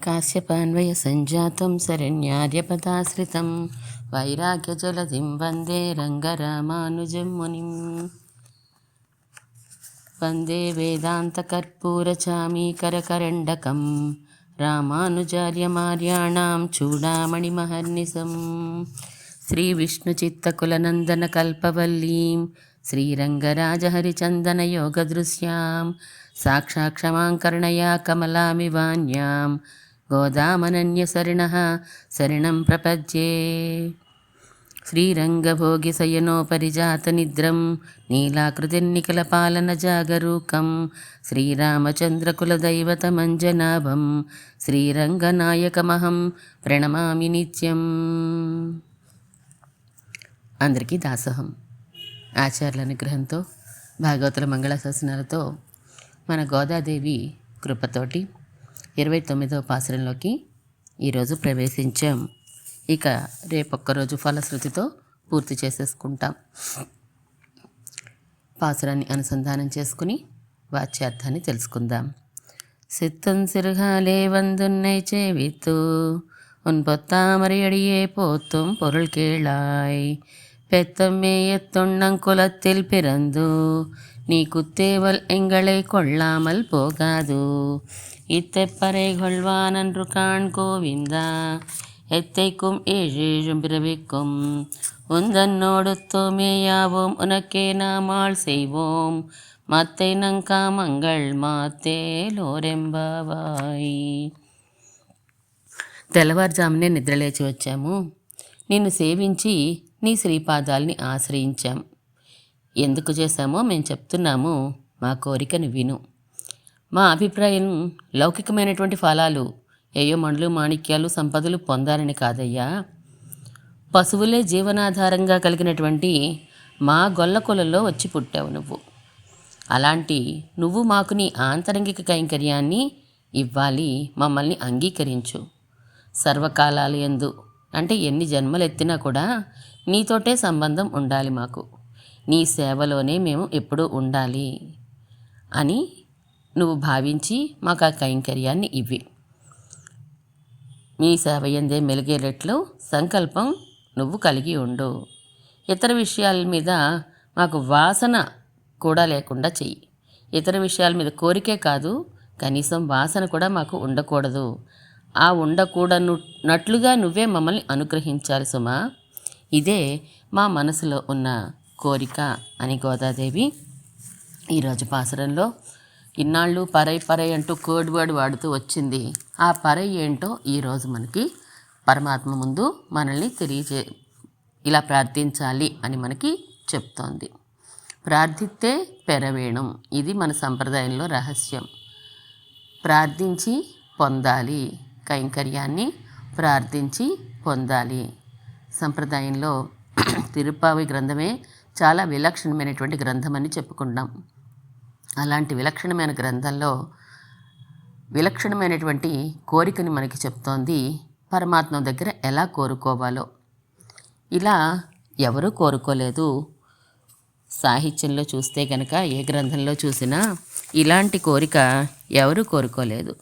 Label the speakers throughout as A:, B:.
A: కాశ్యపాన్వయ సంజాతం శరణ్యార్యపదాశ్రితం వైరాగ్యజలధిం వందే రంగరామానుజం మునిం. వందే వేదాంతకర్పూరచామీకరకరండకం రామానుజార్యమార్యాణాం చూడామణిమహర్నిశం. శ్రీవిష్ణుచిత్తకులనందనకల్పవల్లీం శ్రీరంగరాజహరిచందనయోగదృశ్యాం సాక్షాక్షమాంకర్ణయా కమలామివాన్యాం గోదామనన్యసరిణః శరణం ప్రపద్యే. శ్రీరంగభోగిశయనోపరిజాతనిద్రం నీలాకృతిర్నిఖిలపాలనజాగరూకం శ్రీరామచంద్రకులదైవతమంజనాభం శ్రీరంగనాయకమహం ప్రణమామి నిత్యం. అందరికీ దాసోహం. ఆచార్యుల అనుగ్రహంతో భాగవతుల మంగళ శాసనాలతో మన గోదాదేవి కృపతోటి 29వ పాసురంలోకి ఈరోజు ప్రవేశించాం. ఇక రేపొక్కరోజు ఫలశ్రుతితో పూర్తి చేసేసుకుంటాం. పాసురాన్ని అనుసంధానం చేసుకుని వాచ్యార్థాన్ని తెలుసుకుందాం. சித்தம் சிறுகாலே வந்துன்னை சேவித்து உன் பொத்தாமரையடியே போத்தும் பொருள் கேளாய். பெத்தம் மேயத்தொன்னங்குலத்தில் பிறந்து நீ குத்தேவல் எங்களை கொள்ளாமல் போகாது. இத்தைப்பறை கொள்வானன்று காண் கோவிந்தா எத்தைக்கும் ஏழேழும் பிறவிக்கும் உந்தன்னோடு தோமேயாவோம் உனக்கே நாமாள் செய்வோம் மத்தை நங்காமங்கள் మాతేలోరెంబావాయి. తెల్లవారుజామునే నిద్రలేచి వచ్చాము. నిన్ను సేవించి నీ శ్రీపాదాల్ని ఆశ్రయించాం. ఎందుకు చేశామో మేము చెప్తున్నాము, మా కోరికను విను. మా అభిప్రాయం లౌకికమైనటువంటి ఫలాలు, ఏయో మండలు మాణిక్యాలు సంపదలు పొందాలని కాదయ్యా. పశువులే జీవనాధారంగా కలిగినటువంటి మా గొల్లకొలలో వచ్చి పుట్టావు నువ్వు. అలాంటి నువ్వు మాకు నీ ఆంతరంగిక కైంకర్యాన్ని ఇవ్వాలి, మమ్మల్ని అంగీకరించు. సర్వకాలాలు యందు అంటే ఎన్ని జన్మలు ఎత్తినా కూడా నీతోటే సంబంధం ఉండాలి మాకు. నీ సేవలోనే మేము ఎప్పుడూ ఉండాలి అని నువ్వు భావించి మాకు ఆ కైంకర్యాన్ని ఇవ్వి. మీ సేవ యందే మెలిగేటట్లు సంకల్పం నువ్వు కలిగి ఉండు. ఇతర విషయాల మీద మాకు వాసన కూడా లేకుండా చెయ్యి. ఇతర విషయాల మీద కోరికే కాదు, కనీసం వాసన కూడా మాకు ఉండకూడదు. ఆ ఉండకూడనట్లుగా నువ్వే మమ్మల్ని అనుగ్రహించాలి సుమా. ఇదే మా మనసులో ఉన్న కోరిక అని గోదాదేవి ఈరోజు పాసురంలో ఇన్నాళ్ళు పరై పరై అంటూ కోడ్ వర్డ్ వాడుతూ వచ్చింది. ఆ పరై ఏంటో ఈరోజు మనకి పరమాత్మ ముందు మనల్ని ఇలా ప్రార్థించాలి అని మనకి చెప్తోంది. ప్రార్థిస్తే పెరవేణం, ఇది మన సంప్రదాయంలో రహస్యం. ప్రార్థించి పొందాలి, కైంకర్యాన్ని ప్రార్థించి పొందాలి. సంప్రదాయంలో తిరుప్పావి గ్రంథమే చాలా విలక్షణమైనటువంటి గ్రంథం అని చెప్పుకుంటాం. అలాంటి విలక్షణమైన గ్రంథంలో విలక్షణమైనటువంటి కోరికని మనకి చెప్తోంది. పరమాత్మ దగ్గర ఎలా కోరుకోవాలో ఇలా ఎవరూ కోరుకోలేదు. సాహిత్యంలో చూస్తే కనుక ఏ గ్రంథంలో చూసినా ఇలాంటి కోరిక ఎవరూ కోరుకోలేదు.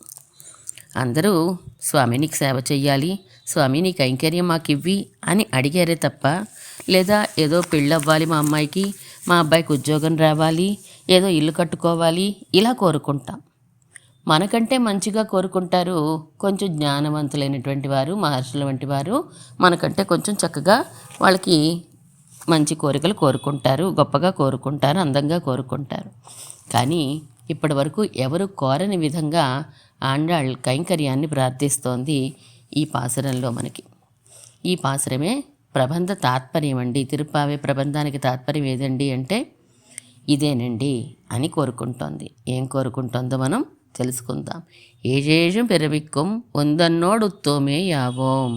A: అందరూ స్వామి నీకు సేవ చెయ్యాలి, స్వామి నీ కైంకర్యం మాకు ఇవ్వి అని అడిగారే తప్ప, లేదా ఏదో పెళ్ళవ్వాలి మా అమ్మాయికి, మా అబ్బాయికి ఉద్యోగం రావాలి, ఏదో ఇల్లు కట్టుకోవాలి ఇలా కోరుకుంటాం. మనకంటే మంచిగా కోరుకుంటారు కొంచెం జ్ఞానవంతులైనటువంటి వారు, మహర్షుల వంటి వారు. మనకంటే కొంచెం చక్కగా వాళ్ళకి మంచి కోరికలు కోరుకుంటారు, గొప్పగా కోరుకుంటారు, అందంగా కోరుకుంటారు. కానీ ఇప్పటి వరకు ఎవరు కోరని విధంగా ఆండాళ్ కైంకర్యాన్ని ప్రార్థిస్తోంది ఈ పాసురంలో మనకి. ఈ పాసురమే ప్రబంధ తాత్పర్యం అండి. తిరుప్పావే ప్రబంధానికి తాత్పర్యం ఏదండి అంటే ఇదేనండి అని కోరుకుంటోంది. ఏం కోరుకుంటోందో మనం తెలుసుకుందాం. ఏజేజం పెరవిక్కం వందన్నోడు తోమే యావోం.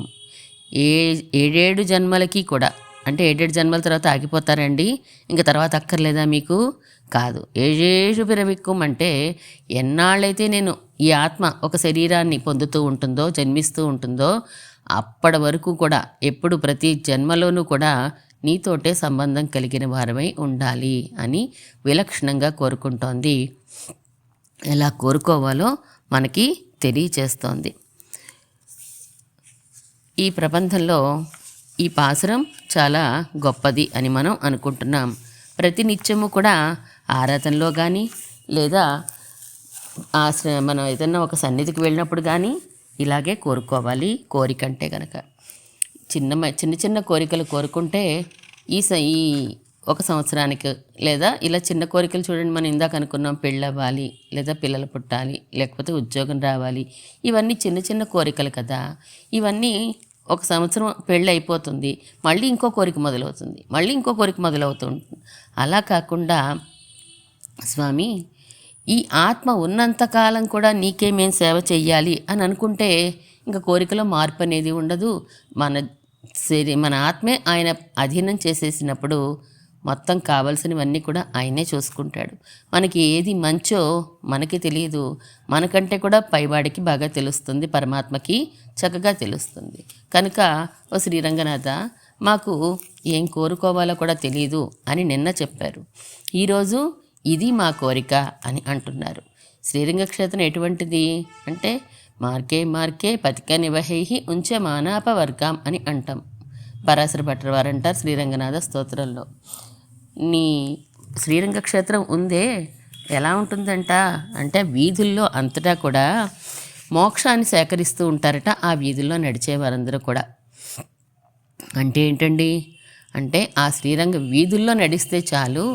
A: ఏడేడు జన్మలకి కూడా, అంటే 7 జన్మల తర్వాత ఆగిపోతారండి, ఇంకా తర్వాత అక్కర్లేదా మీకు? కాదు. ఏజేషు పిరవిక్కుం అంటే ఎన్నాళ్ళైతే నేను ఈ ఆత్మ ఒక శరీరాన్ని పొందుతూ ఉంటుందో, జన్మిస్తూ ఉంటుందో, అప్పటి వరకు కూడా ఎప్పుడు ప్రతి జన్మలోనూ కూడా నీతోటే సంబంధం కలిగిన వారమై ఉండాలి అని విలక్షణంగా కోరుకుంటోంది. ఎలా కోరుకోవాలో మనకి తెలియచేస్తోంది. ఈ ప్రబంధంలో ఈ పాసురం చాలా గొప్పది అని మనం అనుకుంటున్నాం. ప్రతినిత్యము కూడా ఆరాధనలో కానీ లేదా మనం ఏదన్నా ఒక సన్నిధికి వెళ్ళినప్పుడు కానీ ఇలాగే కోరుకోవాలి. కోరికంటే కనుక చిన్న చిన్న కోరికలు కోరుకుంటే ఈ ఒక సంవత్సరానికి లేదా ఇలా చిన్న కోరికలు చూడండి, మనం ఇందాక అనుకున్నాం పెళ్ళి అవ్వాలి లేదా పిల్లలు పుట్టాలి లేకపోతే ఉద్యోగం రావాలి, ఇవన్నీ చిన్న చిన్న కోరికలు కదా. ఇవన్నీ ఒక సంవత్సరం పెళ్ళి అయిపోతుంది, మళ్ళీ ఇంకో కోరిక మొదలవుతుంది, మళ్ళీ ఇంకో కోరిక మొదలవుతుంది. అలా కాకుండా స్వామి ఈ ఆత్మ ఉన్నంతకాలం కూడా నీకే మేము సేవ చెయ్యాలి అని అనుకుంటే ఇంకా కోరికలో మార్పు అనేది ఉండదు. మన ఆత్మే ఆయన అధీనం చేసేసినప్పుడు మొత్తం కావాల్సినవన్నీ కూడా ఆయనే చూసుకుంటాడు. మనకి ఏది మంచో మనకి తెలియదు, మనకంటే కూడా పైవాడికి బాగా తెలుస్తుంది, పరమాత్మకి చక్కగా తెలుస్తుంది. కనుక ఓ శ్రీరంగనాథ, మాకు ఏం కోరుకోవాలో కూడా తెలియదు అని నిన్న చెప్పారు. ఈరోజు ఇది మా కోరిక అని అంటున్నారు. శ్రీరంగ క్షేత్రం ఎటువంటిది అంటే మార్కే మార్కే పతిక నివహైహి ఉంచె మానాపవర్గం అని అంటాం. పరాశర భట్టర్ వారు అంటారు శ్రీరంగనాథ స్తోత్రంలో. నీ శ్రీరంగ క్షేత్రం ఉందే ఎలా ఉంటుందంట అంటే వీధుల్లో అంతటా కూడా మోక్షాన్ని సేకరిస్తూ ఉంటారట ఆ వీధుల్లో నడిచే వారందరూ కూడా. అంటే ఏంటండి అంటే ఆ శ్రీరంగ వీధుల్లో నడిస్తే చాలు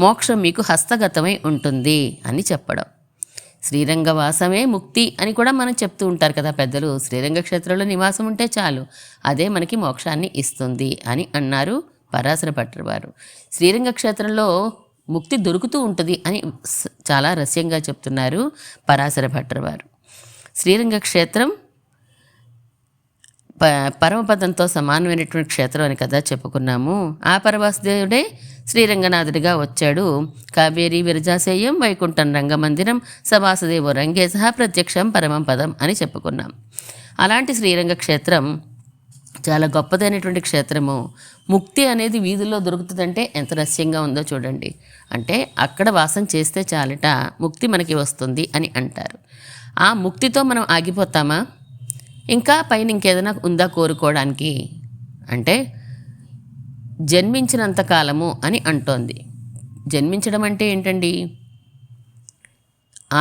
A: మోక్షం మీకు హస్తగతమై ఉంటుంది అని చెప్పడం. శ్రీరంగవాసమే ముక్తి అని కూడా మనం చెప్తూ ఉంటారు కదా పెద్దలు. శ్రీరంగ క్షేత్రంలో నివాసం ఉంటే చాలు అదే మనకి మోక్షాన్ని ఇస్తుంది అని అన్నారు పరాశర భట్టర్ వారు. శ్రీరంగ క్షేత్రంలో ముక్తి దొరుకుతూ ఉంటుంది అని చాలా రహస్యంగా చెప్తున్నారు పరాశర భట్టర్ వారు. శ్రీరంగ క్షేత్రం పరమపదంతో సమానమైనటువంటి క్షేత్రం అని కదా చెప్పుకున్నాము. ఆ పరవాసుదేవుడే శ్రీరంగనాథుడిగా వచ్చాడు. కావేరీ విరజాసేయం వైకుంఠం రంగమందిరం సవాసుదేవో రంగే సహా ప్రత్యక్షం పరమం పదం అని చెప్పుకున్నాం. అలాంటి శ్రీరంగ క్షేత్రం చాలా గొప్పదైనటువంటి క్షేత్రము. ముక్తి అనేది వీధుల్లో దొరుకుతుందంటే ఎంత రహస్యంగా ఉందో చూడండి. అంటే అక్కడ వాసం చేస్తే చాలట ముక్తి మనకి వస్తుంది అని అంటారు. ఆ ముక్తితో మనం ఆగిపోతామా? ఇంకా పైన ఇంకేదైనా ఉందా కోరుకోవడానికి అంటే జన్మించినంత కాలము అని అంటోంది. జన్మించడం అంటే ఏంటండి?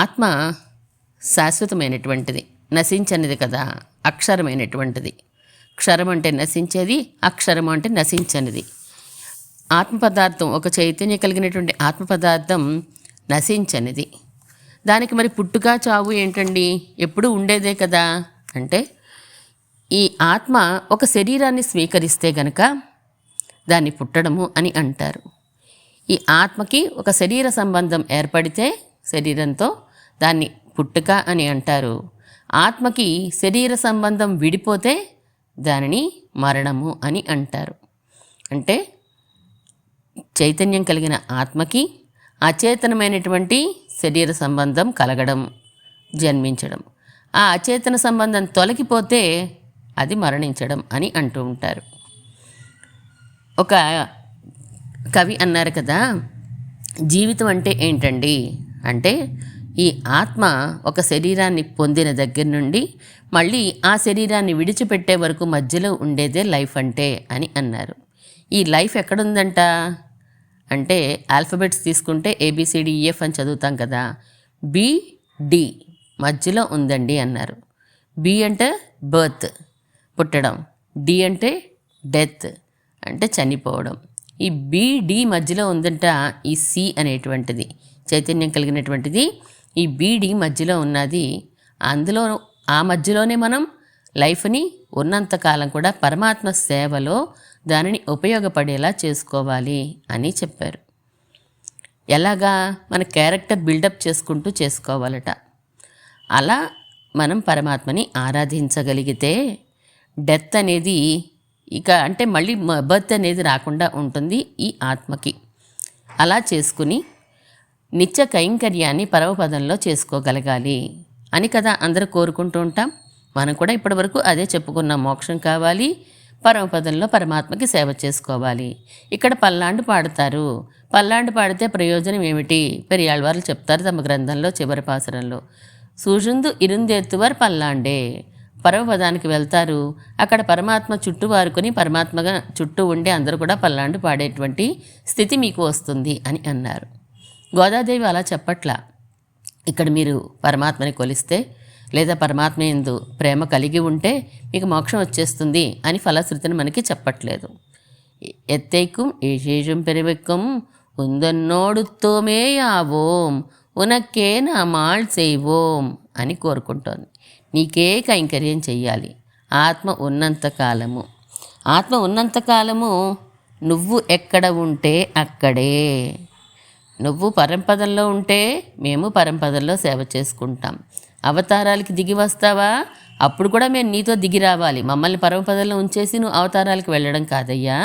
A: ఆత్మ శాశ్వతమైనటువంటిది, నశించనిది కదా, అక్షరమైనటువంటిది. క్షరం అంటే నశించేది, అక్షరం అంటే నశించనిది. ఆత్మ పదార్థం, ఒక చైతన్యం కలిగినటువంటి ఆత్మ పదార్థం నశించనిది. దానికి మరి పుట్టుక చావు ఏంటండి? ఎప్పుడూ ఉండేదే కదా. అంటే ఈ ఆత్మ ఒక శరీరాన్ని స్వీకరిస్తే గనక దాన్ని పుట్టడము అని అంటారు. ఈ ఆత్మకి ఒక శరీర సంబంధం ఏర్పడితే శరీరంతో దాన్ని పుట్టుక అని అంటారు. ఆత్మకి శరీర సంబంధం విడిపోతే దానిని మరణము అని అంటారు. అంటే చైతన్యం కలిగిన ఆత్మకి అచేతనమైనటువంటి శరీర సంబంధం కలగడం, జన్మించడం. ఆ అచేతన సంబంధం తొలగిపోతే అది మరణించడం అని అంటూ ఉంటారు. ఒక కవి అన్నారు కదా, జీవితం అంటే ఏంటండి అంటే ఈ ఆత్మ ఒక శరీరాన్ని పొందిన దగ్గర నుండి మళ్ళీ ఆ శరీరాన్ని విడిచిపెట్టే వరకు మధ్యలో ఉండేదే లైఫ్ అంటే అని అన్నారు. ఈ లైఫ్ ఎక్కడుందంట అంటే ఆల్ఫబెట్స్ తీసుకుంటే ABCDEF అని చదువుతాం కదా, BD మధ్యలో ఉందండి అన్నారు. B అంటే బర్త్ పుట్టడం, D అంటే డెత్ అంటే చనిపోవడం. ఈ BD మధ్యలో ఉందంట ఈ C అనేటువంటిది, చైతన్యం కలిగినటువంటిది. ఈ BD మధ్యలో ఉన్నది. అందులో ఆ మధ్యలోనే మనం లైఫ్ని ఉన్నంతకాలం కూడా పరమాత్మ సేవలో దానిని ఉపయోగపడేలా చేసుకోవాలి అని చెప్పారు. ఎలాగా? మన క్యారెక్టర్ బిల్డప్ చేసుకుంటూ చేసుకోవాలట. అలా మనం పరమాత్మని ఆరాధించగలిగితే డెత్ అనేది ఇక అంటే మళ్ళీ బర్త్ అనేది రాకుండా ఉంటుంది ఈ ఆత్మకి. అలా చేసుకుని నిత్య కైంకర్యాన్ని పరమపదంలో చేసుకోగలగాలి అని కదా అందరూ కోరుకుంటూ ఉంటాం. మనం కూడా ఇప్పటివరకు అదే చెప్పుకున్నాం. మోక్షం కావాలి, పరమపదంలో పరమాత్మకి సేవ చేసుకోవాలి. ఇక్కడ పల్లాండు పాడుతారు. పల్లాండు పాడితే ప్రయోజనం ఏమిటి? పెరియాళ్ళవారు చెప్తారు తమ గ్రంథంలో చివరి పాసురంలో, సూజుందు ఇరుందేత్తువర్ పల్లాండే, పరమపదానికి వెళ్తారు. అక్కడ పరమాత్మ చుట్టూ వారుకొని పరమాత్మగా చుట్టూ ఉండి అందరూ కూడా పల్లాండు పాడేటువంటి స్థితి మీకు వస్తుంది అని అన్నారు. గోదాదేవి అలా చెప్పట్లా. ఇక్కడ మీరు పరమాత్మని కొలిస్తే లేదా పరమాత్మ యందు ప్రేమ కలిగి ఉంటే మీకు మోక్షం వచ్చేస్తుంది అని ఫలశ్రుతిని మనకి చెప్పట్లేదు. ఎత్తైக்கும் ఏషేషం పెరివెక్కం ఉందన్నోడుతోమే యావోం ఉనక్కే నా మాళ్ చేయవోం అని కోరుకుంటోంది. నీకే కైంకర్యం చెయ్యాలి ఆత్మ ఉన్నంతకాలము. ఆత్మ ఉన్నంతకాలము నువ్వు ఎక్కడ ఉంటే అక్కడే. నువ్వు పరంపదల్లో ఉంటే మేము పరంపదల్లో సేవ చేసుకుంటాం. అవతారాలకి దిగి వస్తావా, అప్పుడు కూడా మేము నీతో దిగి రావాలి. మమ్మల్ని పరమపదంలో ఉంచేసి నువ్వు అవతారాలకు వెళ్ళడం కాదయ్యా.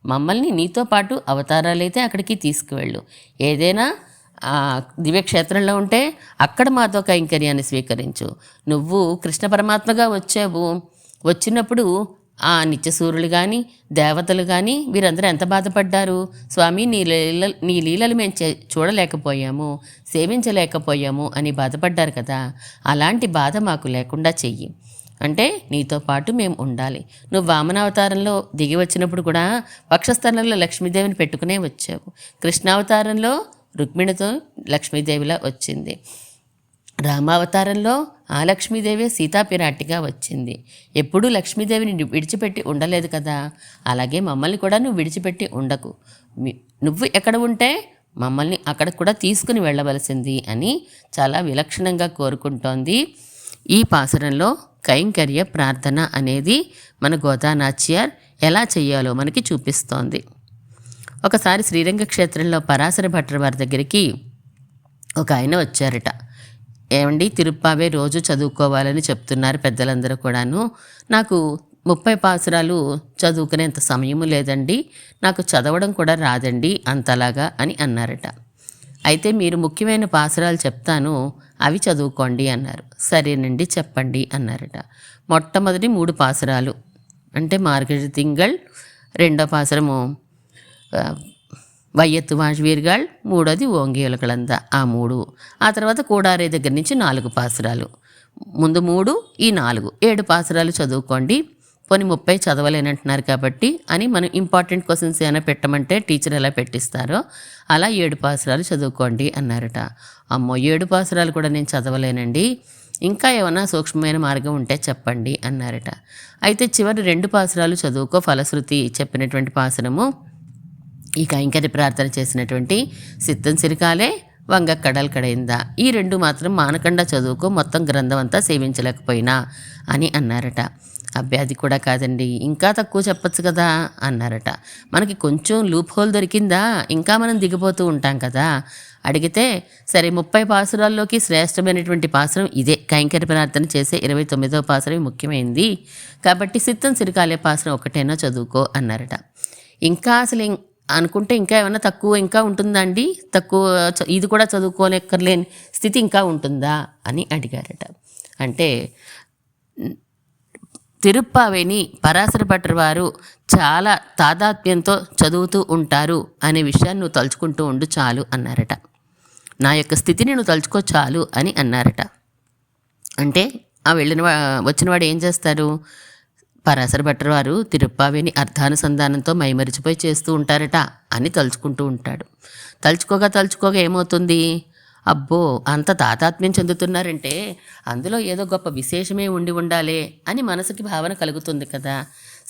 A: మమ్మల్ని నీతో పాటు అవతారాలైతే అక్కడికి తీసుకువెళ్ళు. ఏదైనా దివ్యక్షేత్రంలో ఉంటే అక్కడ మాతో కైంకర్యాన్ని స్వీకరించు. నువ్వు కృష్ణ పరమాత్మగా వచ్చావు. వచ్చినప్పుడు ఆ నిత్యసూరులు కానీ దేవతలు కానీ వీరందరూ ఎంత బాధపడ్డారు. స్వామి నీ లీలలు మేము చూడలేకపోయాము, సేవించలేకపోయాము అని బాధపడ్డారు కదా. అలాంటి బాధ మాకు లేకుండా చెయ్యి. అంటే నీతో పాటు మేము ఉండాలి. నువ్వు వామనావతారంలో దిగి వచ్చినప్పుడు కూడా వక్షస్థలంలో లక్ష్మీదేవిని పెట్టుకునే వచ్చావు. కృష్ణావతారంలో రుక్మిణితో లక్ష్మీదేవిలా వచ్చింది. రామావతారంలో ఆ లక్ష్మీదేవి సీతాపిరాటిగా వచ్చింది. ఎప్పుడూ లక్ష్మీదేవిని విడిచిపెట్టి ఉండలేదు కదా. అలాగే మమ్మల్ని కూడా నువ్వు విడిచిపెట్టి ఉండకు. నువ్వు ఎక్కడ ఉంటే మమ్మల్ని అక్కడ కూడా తీసుకుని వెళ్ళవలసింది అని చాలా విలక్షణంగా కోరుకుంటోంది. ఈ పాసురంలో కైంకర్య ప్రార్థన అనేది మన గోదానాచ్యార్ ఎలా చెయ్యాలో మనకి చూపిస్తోంది. ఒకసారి శ్రీరంగ క్షేత్రంలో పరాశర భట్టర్ వారి దగ్గరికి ఒక ఆయన వచ్చారట. ఏమండి, తిరుప్పావే రోజు చదువుకోవాలని చెప్తున్నారు పెద్దలందరూ కూడాను. నాకు 30 పాసురాలు చదువుకునేంత సమయము లేదండి, నాకు చదవడం కూడా రాదండి అంతలాగా అని అన్నారట. అయితే మీరు ముఖ్యమైన పాసురాలు చెప్తాను, అవి చదువుకోండి అన్నారు. సరేనండి చెప్పండి అన్నారట. మొట్టమొదటి 3 పాసురాలు అంటే మార్గழி తింగళ్, రెండో పాసురము వయ్యత్తు వాజ్వీర్గాళ్, మూడోది ఓంగియలకలంద, ఆ 3. ఆ తర్వాత కూడారే దగ్గర నుంచి 4 పాసురాలు. ముందు 3, ఈ 4, 7 పాసురాలు చదువుకోండి. పోనీ 30 చదవలేనంటున్నారు కాబట్టి అని మనం ఇంపార్టెంట్ క్వశ్చన్స్ ఏమైనా పెట్టమంటే టీచర్ ఎలా పెట్టిస్తారో అలా 7 పాసురాలు చదువుకోండి అన్నారట. అమ్మో, 7 పాసురాలు కూడా నేను చదవలేనండి, ఇంకా ఏమైనా సూక్ష్మమైన మార్గం ఉంటే చెప్పండి అన్నారట. అయితే చివరి 2 పాసురాలు చదువుకో. ఫలశ్రుతి చెప్పినటువంటి పాసురము ఈ కైంకర్య ప్రార్థన చేసినటువంటి సిద్ధం సిరికాలే వంగ కడల్ కడైందా, ఈ 2 మాత్రం మానకుండా చదువుకో, మొత్తం గ్రంథం అంతా సేవించలేకపోయినా అని అన్నారట. అబ్బాయి అది కూడా కాదండి, ఇంకా తక్కువ చెప్పచ్చు కదా అన్నారట. మనకి కొంచెం లూప్ హోల్ దొరికిందా, ఇంకా మనం దిగిపోతూ ఉంటాం కదా. అడిగితే సరే 30 పాసురాల్లోకి శ్రేష్టమైనటువంటి పాసురం ఇదే, కైంకర్య ప్రార్థన చేసే 29వ పాసురం ముఖ్యమైనది కాబట్టి సిద్ధం సిరికాలే పాసురం ఒకటైనా చదువుకో అన్నారట. ఇంకా అసలు అనుకుంటే ఇంకా ఏమైనా తక్కువ ఇంకా ఉంటుందా అండి, తక్కువ ఇది కూడా చదువుకోలేక్కర్లేని స్థితి ఇంకా ఉంటుందా అని అడిగారట. అంటే తిరుప్పావేని పరాశర భట్టర్ వారు చాలా తాదాత్మ్యంతో చదువుతూ ఉంటారు అనే విషయాన్ని నువ్వు తలుచుకుంటూ ఉండు చాలు అన్నారట. నా యొక్క స్థితిని నువ్వు తలుచుకో చాలు అని అన్నారట. అంటే వచ్చినవాడు ఏం చేస్తారు, పరాశర భట్టర్ వారు తిరుప్పావేని అర్థానుసంధానంతో మైమరిచిపోయి చేస్తూ ఉంటారట అని తలుచుకుంటూ ఉంటాడు. తలుచుకోగా ఏమవుతుంది, అబ్బో అంత తాతాత్మ్యం చెందుతున్నారంటే అందులో ఏదో గొప్ప విశేషమే ఉండి ఉండాలే అని మనసుకి భావన కలుగుతుంది కదా.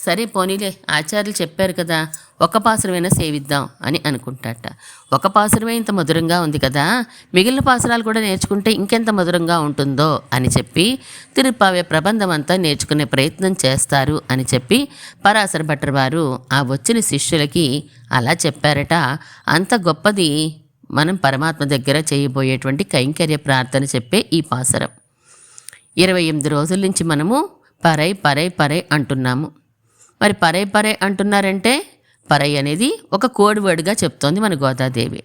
A: సరే పోనీలే, ఆచార్యులు చెప్పారు కదా, ఒక పాసురమైనా సేవిద్దాం అని అనుకుంటాట. ఒక పాసురమే ఇంత మధురంగా ఉంది కదా, మిగిలిన పాసురాలు కూడా నేర్చుకుంటే ఇంకెంత మధురంగా ఉంటుందో అని చెప్పి తిరుప్పావే ప్రబంధం అంతా నేర్చుకునే ప్రయత్నం చేస్తారు అని చెప్పి పరాశర భట్టర్ వారు ఆ వచ్చిన శిష్యులకి అలా చెప్పారట. అంత గొప్పది మనం పరమాత్మ దగ్గర చేయబోయేటువంటి కైంకర్య ప్రార్థన చెప్పే ఈ పాసురం. 28 రోజుల నుంచి మనము పరై పరై పరై అంటున్నాము. మరి పరై పరై అంటున్నారంటే పరై అనేది ఒక కోడ్ వర్డ్గా చెప్తోంది మన గోదాదేవి.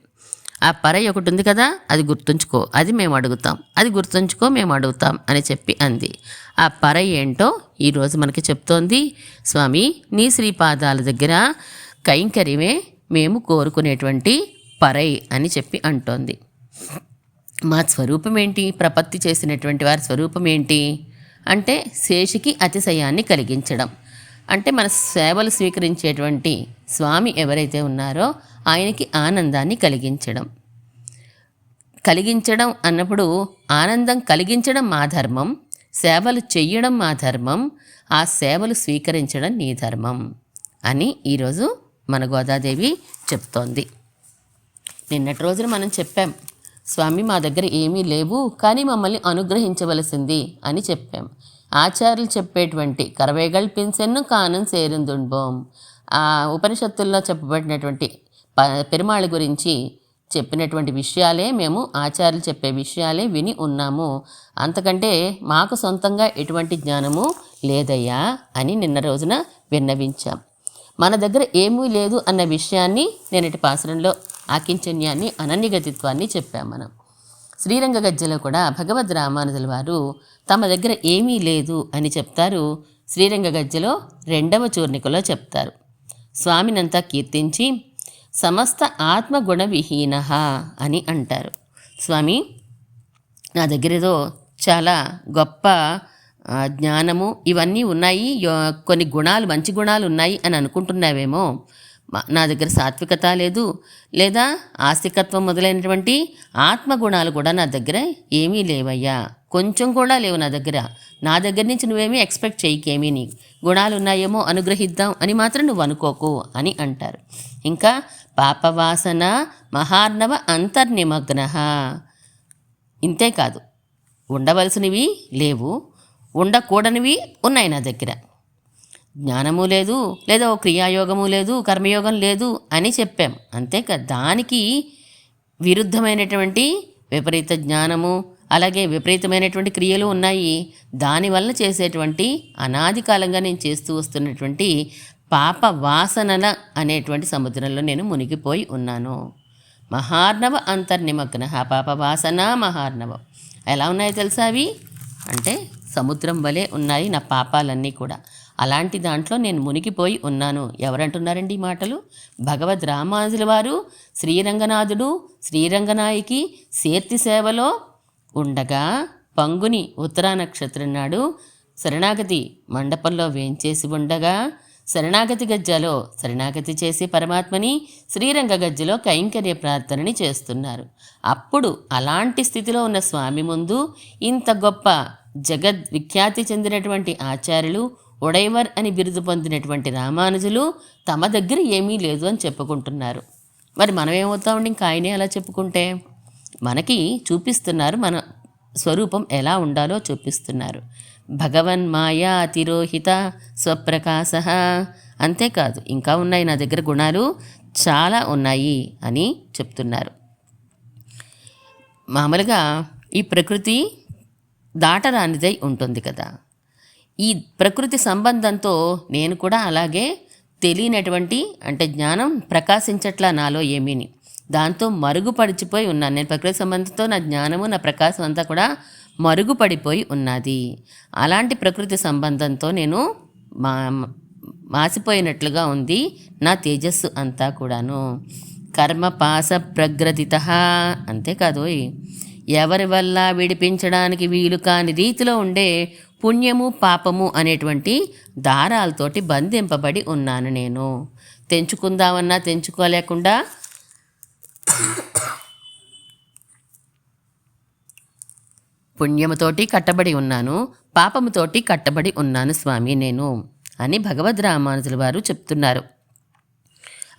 A: ఆ పరై ఒకటి ఉంది కదా, అది గుర్తుంచుకో, అది మేము అడుగుతాం, అది గుర్తుంచుకో, మేము అడుగుతాం అని చెప్పి అంది. ఆ పరై ఏంటో ఈరోజు మనకి చెప్తోంది. స్వామి నీ శ్రీపాదాల దగ్గర కైంకర్యమే మేము కోరుకునేటువంటి పరై అని చెప్పి అంటోంది. మా స్వరూపం ఏంటి, ప్రపత్తి చేసినటువంటి వారి స్వరూపం ఏంటి అంటే శేషికి అతిశయాన్ని కలిగించడం. అంటే మన సేవలు స్వీకరించేటువంటి స్వామి ఎవరైతే ఉన్నారో ఆయనకి ఆనందాన్ని కలిగించడం అన్నప్పుడు ఆనందం కలిగించడం మా ధర్మం, సేవలు చెయ్యడం మా ధర్మం, ఆ సేవలు స్వీకరించడం నీ ధర్మం అని ఈరోజు మన గోదాదేవి చెప్తోంది. నిన్నటి రోజున మనం చెప్పాం, స్వామి మా దగ్గర ఏమీ లేవు కానీ మమ్మల్ని అనుగ్రహించవలసింది అని చెప్పాం. ఆచార్యులు చెప్పేటువంటి కరవేగల్ పిన్సెన్ను కానం సేరుందుంబోం, ఆ ఉపనిషత్తుల్లో చెప్పబడినటువంటి పెరుమాళ్ గురించి చెప్పినటువంటి విషయాలే మేము ఆచార్యులు చెప్పే విషయాలే విని ఉన్నాము, అంతకంటే మాకు సొంతంగా ఎటువంటి జ్ఞానము లేదయ్యా అని నిన్న రోజున విన్నవించాం. మన దగ్గర ఏమీ లేదు అన్న విషయాన్ని నేనటి పాసరంలో ఆకించన్యాన్ని అనన్యగతిత్వాన్ని చెప్పాం. మనం శ్రీరంగ గజ్జలో కూడా భగవద్ రామానుజుల వారు తమ దగ్గర ఏమీ లేదు అని చెప్తారు. శ్రీరంగ గజ్జలో 2వ చూర్ణికలో చెప్తారు, స్వామినంతా కీర్తించి సమస్త ఆత్మగుణ విహీన అని అంటారు. స్వామి నా దగ్గర ఏదో చాలా గొప్ప జ్ఞానము ఇవన్నీ ఉన్నాయి, కొన్ని గుణాలు మంచి గుణాలు ఉన్నాయి అని అనుకుంటున్నావేమో, నా దగ్గర సాత్వికత లేదు, లేదా ఆస్తికత్వం మొదలైనటువంటి ఆత్మగుణాలు కూడా నా దగ్గర ఏమీ లేవయ్యా, కొంచెం కూడా లేవు నా దగ్గర నుంచి నువ్వేమీ ఎక్స్పెక్ట్ చేయకేమీ, నీ గుణాలు ఉన్నాయేమో అనుగ్రహిద్దాం అని మాత్రం నువ్వు అనుకోకు అని అంటారు. ఇంకా పాపవాసన మహార్ణవ అంతర్నిమగ్న, ఇంతేకాదు ఉండవలసినవి లేవు, ఉండకూడనివి ఉన్నాయి నా దగ్గర, జ్ఞానము లేదు, లేదా ఓ క్రియాయోగము లేదు, కర్మయోగం లేదు అని చెప్పాం. అంతేకాదు దానికి విరుద్ధమైనటువంటి విపరీత జ్ఞానము అలాగే విపరీతమైనటువంటి క్రియలు ఉన్నాయి. దానివల్ల చేసేటువంటి అనాది కాలంగా నేను చేస్తూ వస్తున్నటువంటి పాప వాసనల అనేటువంటి సముద్రంలో నేను మునిగిపోయి ఉన్నాను. మహార్ణవ అంతర్నిమగ్న, పాప వాసన మహార్ణవం. ఎలా ఉన్నాయో తెలుసా అవి? అంటే సముద్రం వలె ఉన్నాయి నా పాపాలన్నీ కూడా. అలాంటి దాంట్లో నేను మునిగిపోయి ఉన్నాను. ఎవరంటున్నారండి ఈ మాటలు? భగవద్ రామానుజుల వారు శ్రీరంగనాథుడు శ్రీరంగనాయకి సేర్తి సేవలో ఉండగా పంగుని ఉత్తరా నక్షత్రం నాడు శరణాగతి మండపంలో వేంచేసి ఉండగా శరణాగతి గజ్జలో శరణాగతి చేసి పరమాత్మని శ్రీరంగ గజ్జలో కైంకర్య ప్రార్థనని చేస్తున్నారు. అప్పుడు అలాంటి స్థితిలో ఉన్న స్వామి ముందు ఇంత గొప్ప జగద్విఖ్యాతి చెందినటువంటి ఆచార్యులు, ఉడైవర్ అని బిరుదు పొందినటువంటి రామానుజులు తమ దగ్గర ఏమీ లేదు అని చెప్పుకుంటున్నారు. మరి మనం ఏమవుతామండి ఇంకా ఆయనే అలా చెప్పుకుంటే? మనకి చూపిస్తున్నారు, మన స్వరూపం ఎలా ఉండాలో చూపిస్తున్నారు. భగవన్ మాయా అతిరోహిత స్వప్రకాశ. అంతేకాదు ఇంకా ఉన్నాయి నా దగ్గర గుణాలు చాలా ఉన్నాయి అని చెప్తున్నారు. మామూలుగా ఈ ప్రకృతి దాటరానిదై ఉంటుంది కదా, ఈ ప్రకృతి సంబంధంతో నేను కూడా అలాగే తెలియనటువంటి అంటే జ్ఞానం ప్రకాశించట్లా నాలో ఏమీని, దాంతో మరుగుపడిచిపోయి ఉన్నాను. నేను ప్రకృతి సంబంధంతో నా జ్ఞానము నా ప్రకాశం అంతా కూడా మరుగుపడిపోయి ఉన్నది. అలాంటి ప్రకృతి సంబంధంతో నేను మాసిపోయినట్లుగా ఉంది నా తేజస్సు అంతా కూడాను. కర్మపాస ప్రగ్రతిత. అంతేకాదు ఎవరి వల్ల విడిపించడానికి వీలు కాని రీతిలో ఉండే పుణ్యము పాపము అనేటువంటి దారాలతోటి బంధింపబడి ఉన్నాను. నేను తెంచుకుందామన్నా తెంచుకోలేకుండా పుణ్యముతోటి కట్టబడి ఉన్నాను, పాపముతోటి కట్టబడి ఉన్నాను స్వామి నేను అని భగవద్ రామానుజుల వారు చెప్తున్నారు.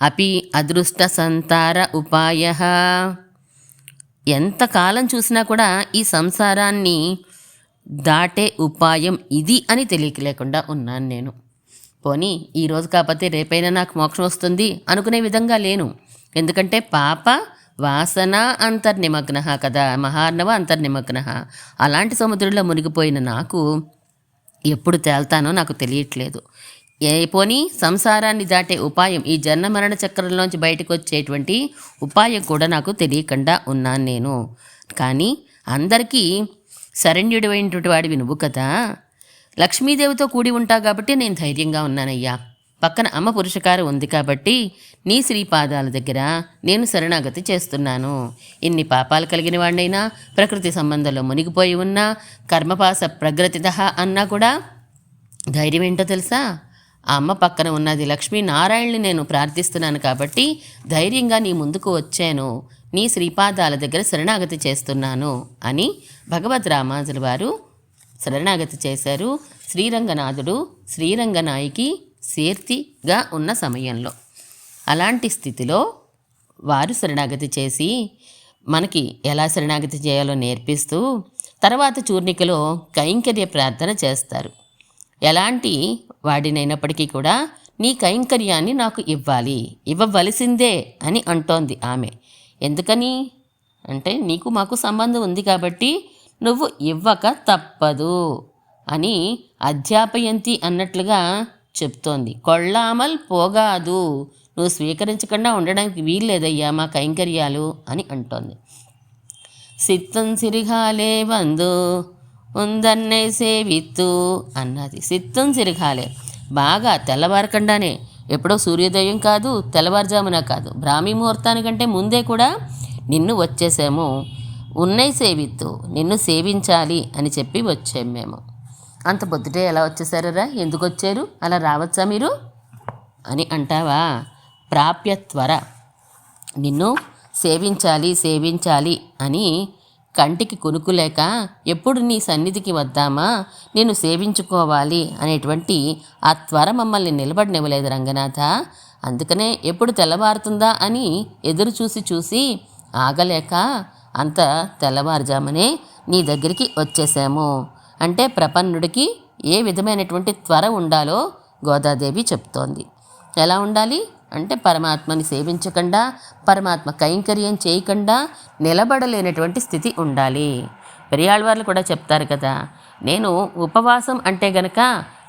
A: అపి అదృష్ట సంతార ఉపాయ. ఎంతకాలం చూసినా కూడా ఈ సంసారాన్ని దాటే ఉపాయం ఇది అని తెలియలేకుండా ఉన్నాను నేను. పోనీ ఈరోజు కాకపోతే రేపైనా నాకు మోక్షం వస్తుంది అనుకునే విధంగా లేను. ఎందుకంటే పాప వాసన అంతర్నిమగ్న కదా, మహార్ణవ అంతర్నిమగ్న. అలాంటి సముద్రంలో మునిగిపోయిన నాకు ఎప్పుడు తేల్తానో నాకు తెలియట్లేదు. పోనీ సంసారాన్ని దాటే ఉపాయం, ఈ జన్మ మరణ చక్రంలోంచి బయటకు వచ్చేటువంటి ఉపాయం కూడా నాకు తెలియకుండా ఉన్నాను నేను. కానీ అందరికీ శరణ్యుడివైనటువంటి వాడివి నువ్వు కదా, లక్ష్మీదేవితో కూడి ఉంటావు కాబట్టి నేను ధైర్యంగా ఉన్నానయ్యా. పక్కన అమ్మ పురుషకారం ఉంది కాబట్టి నీ శ్రీపాదాల దగ్గర నేను శరణాగతి చేస్తున్నాను. ఇన్ని పాపాలు కలిగిన వాడినైనా, ప్రకృతి సంబంధంలో మునిగిపోయి ఉన్నా, కర్మపాస ప్రగ్రతిద అన్నా కూడా ధైర్యం ఏంటో తెలుసా? ఆ అమ్మ పక్కన ఉన్నది లక్ష్మీనారాయణని నేను ప్రార్థిస్తున్నాను కాబట్టి ధైర్యంగా నీ ముందుకు వచ్చాను, నీ శ్రీపాదాల దగ్గర శరణాగతి చేస్తున్నాను అని భగవద్ రామానుజుల వారు శరణాగతి చేశారు. శ్రీరంగనాథుడు శ్రీరంగనాయికి శీర్తిగా ఉన్న సమయంలో అలాంటి స్థితిలో వారు శరణాగతి చేసి మనకి ఎలా శరణాగతి చేయాలో నేర్పిస్తూ తర్వాత చూర్ణికలో కైంకర్య ప్రార్థన చేస్తారు. ఎలాంటి వాడినైనప్పటికీ కూడా నీ కైంకర్యాన్ని నాకు ఇవ్వవలసిందే అని అంటోంది ఆమె. ఎందుకని అంటే నీకు మాకు సంబంధం ఉంది కాబట్టి నువ్వు ఇవ్వక తప్పదు అని అధ్యాపయంతి అన్నట్లుగా చెప్తోంది. కొళ్ళామల్ పోగాదు, నువ్వు స్వీకరించకుండా ఉండడానికి వీల్లేదయ్యా మా కైంకర్యాలు అని అంటోంది. సిత్తం సిరిగాలే వందు ఉందన్నే సేవిత్తు అన్నది. సిత్తం సిరిగాలే, బాగా తెల్లవారకుండానే, ఎప్పుడో సూర్యోదయం కాదు, తెల్లవారుజామున కాదు, బ్రాహ్మీ ముహూర్తానికంటే ముందే కూడా నిన్ను వచ్చేసాము. ఉన్నై సేవిత్తు, నిన్ను సేవించాలి అని చెప్పి వచ్చాం మేము. అంత పొద్దుటే ఎలా వచ్చేసారా? ఎందుకు వచ్చారు? అలా రావచ్చా మీరు అని అంటావా? ప్రాప్యత్వర, నిన్ను సేవించాలి అని కంటికి కొనుక్కులేక ఎప్పుడు నీ సన్నిధికి వద్దామా, నేను సేవించుకోవాలి అనేటువంటి ఆ త్వర మమ్మల్ని నిలబడనివ్వలేదు రంగనాథ. అందుకనే ఎప్పుడు తెల్లవారుతుందా అని ఎదురు చూసి ఆగలేక అంత తెల్లవారుజామనే నీ దగ్గరికి వచ్చేసాము అంటే ప్రపన్నుడికి ఏ విధమైనటువంటి త్వర ఉండాలో గోదాదేవి చెప్తోంది. ఎలా ఉండాలి అంటే పరమాత్మని సేవించకుండా, పరమాత్మ కైంకర్యం చేయకుండా నిలబడలేనటువంటి స్థితి ఉండాలి. పెరియాళ్ళవార్లు కూడా చెప్తారు కదా, నేను ఉపవాసం అంటే గనక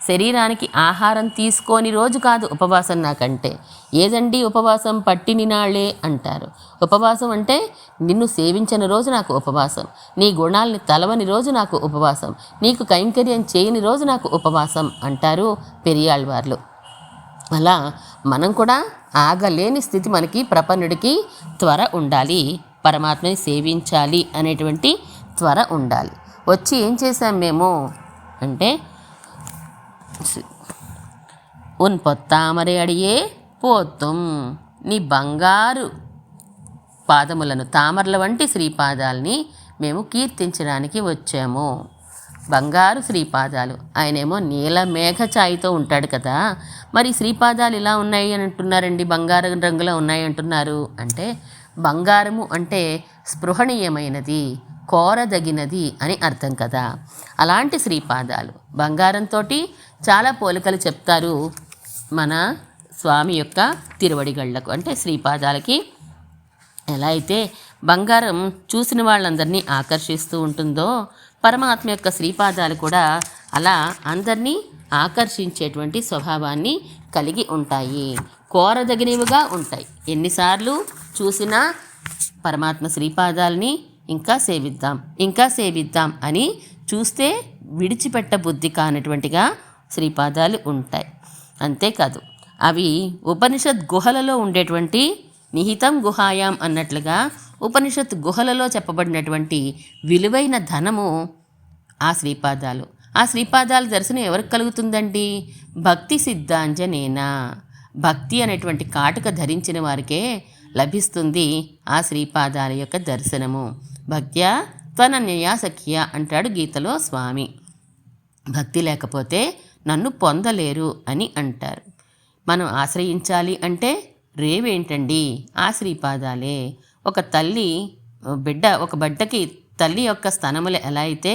A: శరీరానికి ఆహారం తీసుకోని రోజు కాదు ఉపవాసం నాకంటే. ఏదండి ఉపవాసం? పట్టిని నాళ్ళే అంటారు. ఉపవాసం అంటే నిన్ను సేవించని రోజు నాకు ఉపవాసం, నీ గుణాలని తలవని రోజు నాకు ఉపవాసం, నీకు కైంకర్యం చేయని రోజు నాకు ఉపవాసం అంటారు పెరియాళ్ళవార్లు. అలా మనం కూడా ఆగలేని స్థితి మనకి, ప్రపన్నుడికి త్వర ఉండాలి, పరమాత్మని సేవించాలి అనేటువంటి త్వర ఉండాలి. వచ్చి ఏం చేశాం మేము అంటే ఉన్ పొత్తామరే అడియే పోత్తం, నీ బంగారు పాదములను, తామరల వంటి శ్రీపాదాలని మేము కీర్తించడానికి వచ్చాము. బంగారు శ్రీపాదాలు, ఆయనేమో నీల మేఘ ఛాయితో ఉంటాడు కదా, మరి శ్రీపాదాలు ఇలా ఉన్నాయి అని అంటున్నారండి, బంగారం రంగులో ఉన్నాయి అంటున్నారు అంటే బంగారము అంటే స్పృహణీయమైనది, కోరదగినది అని అర్థం కదా. అలాంటి శ్రీపాదాలు బంగారంతో చాలా పోలికలు చెప్తారు మన స్వామి యొక్క తిరువడిగళ్లకు, అంటే శ్రీపాదాలకి. ఎలా అయితే బంగారం చూసిన వాళ్ళందరినీ ఆకర్షిస్తూ ఉంటుందో, పరమాత్మ యొక్క శ్రీపాదాలు కూడా అలా అందరినీ ఆకర్షించేటువంటి స్వభావాన్ని కలిగి ఉంటాయి, కోరదగినవిగా ఉంటాయి. ఎన్నిసార్లు చూసినా పరమాత్మ శ్రీపాదాలని ఇంకా సేవిద్దాం అని చూస్తే విడిచిపెట్ట బుద్ధి కానటువంటిగా శ్రీపాదాలు ఉంటాయి. అంతేకాదు అవి ఉపనిషత్ గుహలలో ఉండేటువంటి నిహితం గుహాయాం అన్నట్లుగా ఉపనిషత్ గుహలలో చెప్పబడినటువంటి విలువైన ధనము ఆ శ్రీపాదాలు. ఆ శ్రీపాదాల దర్శనం ఎవరికి కలుగుతుందండి? భక్తి సిద్ధాంజనేనా, భక్తి అనేటువంటి కాటుక ధరించిన వారికే లభిస్తుంది ఆ శ్రీపాదాల యొక్క దర్శనము. భక్త్యా త్వనన్యయా సఖ్య అంటాడు గీతలో స్వామి. భక్తి లేకపోతే నన్ను పొందలేరు అని అంటారు. మనం ఆశ్రయించాలి అంటే రేవేంటండి? ఆ శ్రీపాదాలే. ఒక తల్లి ఒక బిడ్డకి తల్లి యొక్క స్తనములు ఎలా అయితే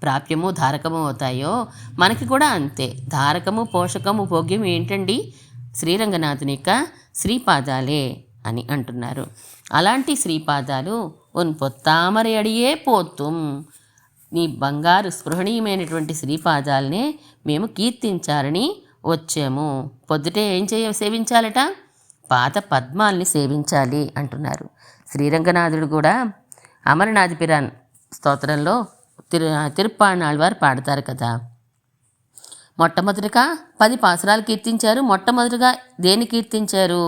A: ప్రాప్యము ధారకము అవుతాయో మనకి కూడా అంతే. ధారకము పోషకము భోగ్యం ఏంటండి? శ్రీరంగనాథుని యొక్క శ్రీపాదాలే అని అంటున్నారు. అలాంటి శ్రీపాదాలు ఉన్ పొత్తామరి అడియే పోతుం, నీ బంగారు స్పృహణీయమైనటువంటి శ్రీపాదాలనే మేము కీర్తించాలని వచ్చాము. పొద్దుటే సేవించాలట? పాత పద్మాల్ని సేవించాలి అంటున్నారు. శ్రీరంగనాథుడు కూడా అమరనాథపిరాన్ స్తోత్రంలో తిరుప్పాణాళ్వారు పాడతారు కదా, మొట్టమొదటిగా 10 పాసురాలు కీర్తించారు. మొట్టమొదటిగా దేన్ని కీర్తించారు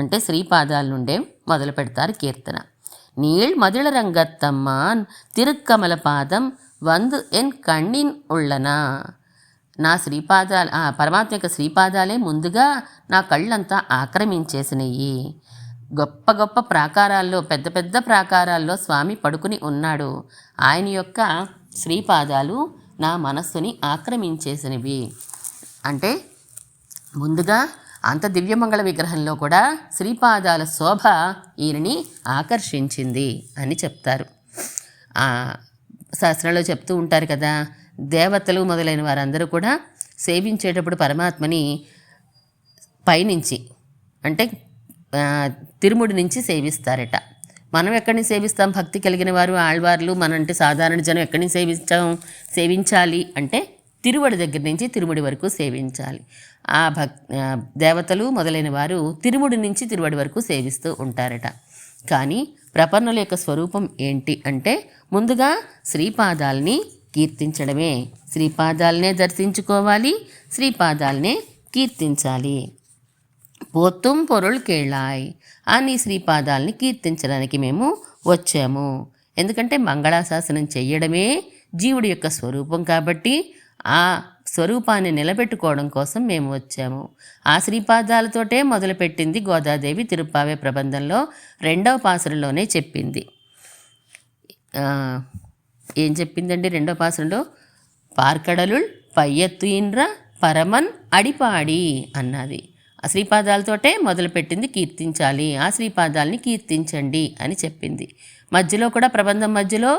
A: అంటే శ్రీపాదాల నుండే మొదలు పెడతారు కీర్తన. నీళ్ మదిళ రంగత్తమ్మాన్ తిరుక్కమల పాదం వందు ఎన్ కణ్ణిన్ ఉళ్ళనా. నా శ్రీపాదాలు పరమాత్మ యొక్క శ్రీపాదాలే ముందుగా నా కళ్ళంతా ఆక్రమించేసినవి. గొప్ప గొప్ప ప్రాకారాల్లో, పెద్ద పెద్ద ప్రాకారాల్లో స్వామి పడుకుని ఉన్నాడు. ఆయన యొక్క శ్రీపాదాలు నా మనస్సుని ఆక్రమించేసినవి. అంటే ముందుగా అంత దివ్యమంగళ విగ్రహంలో కూడా శ్రీపాదాల శోభ ఈయనని ఆకర్షించింది అని చెప్తారు. శాస్త్రంలో చెప్తూ ఉంటారు కదా, దేవతలు మొదలైన వారందరూ కూడా సేవించేటప్పుడు పరమాత్మని పైనుంచి అంటే తిరుముడి నుంచి సేవిస్తారట. మనం ఎక్కడి నుంచి సేవిస్తాం? భక్తి కలిగిన వారు, ఆళ్వార్లు, మనంటే సాధారణ జనం ఎక్కడి నుంచి సేవించాలి అంటే తిరువడి దగ్గర నుంచి తిరుముడి వరకు సేవించాలి. దేవతలు మొదలైన వారు తిరుముడి నుంచి తిరువడి వరకు సేవిస్తూ ఉంటారట. కానీ ప్రపన్నుల యొక్క స్వరూపం ఏంటి అంటే ముందుగా శ్రీపాదాలని కీర్తించడమే. శ్రీపాదాలనే దర్శించుకోవాలి, శ్రీపాదాలనే కీర్తించాలి. పోత్తుం పొరుల్ కేళాయ్ అని శ్రీపాదాలని కీర్తించడానికి మేము వచ్చాము. ఎందుకంటే మంగళాశాసనం చెయ్యడమే జీవుడి యొక్క స్వరూపం కాబట్టి ఆ స్వరూపాన్ని నిలబెట్టుకోవడం కోసం మేము వచ్చాము. ఆ శ్రీపాదాలతోటే మొదలుపెట్టింది గోదాదేవి తిరుప్పావే ప్రబంధంలో 2వ పాసురంలోనే చెప్పింది. ఏం చెప్పిందండి 2వ పాసురంలో? పార్కడలుల్ పయ్యత్తు ఇంద్ర పరమన్ అడిపాడి అన్నది. ఆ శ్రీపాదాలతోటే మొదలుపెట్టింది కీర్తించాలి, ఆ శ్రీపాదాలని కీర్తించండి అని చెప్పింది. మధ్యలో కూడా ప్రబంధం మధ్యలో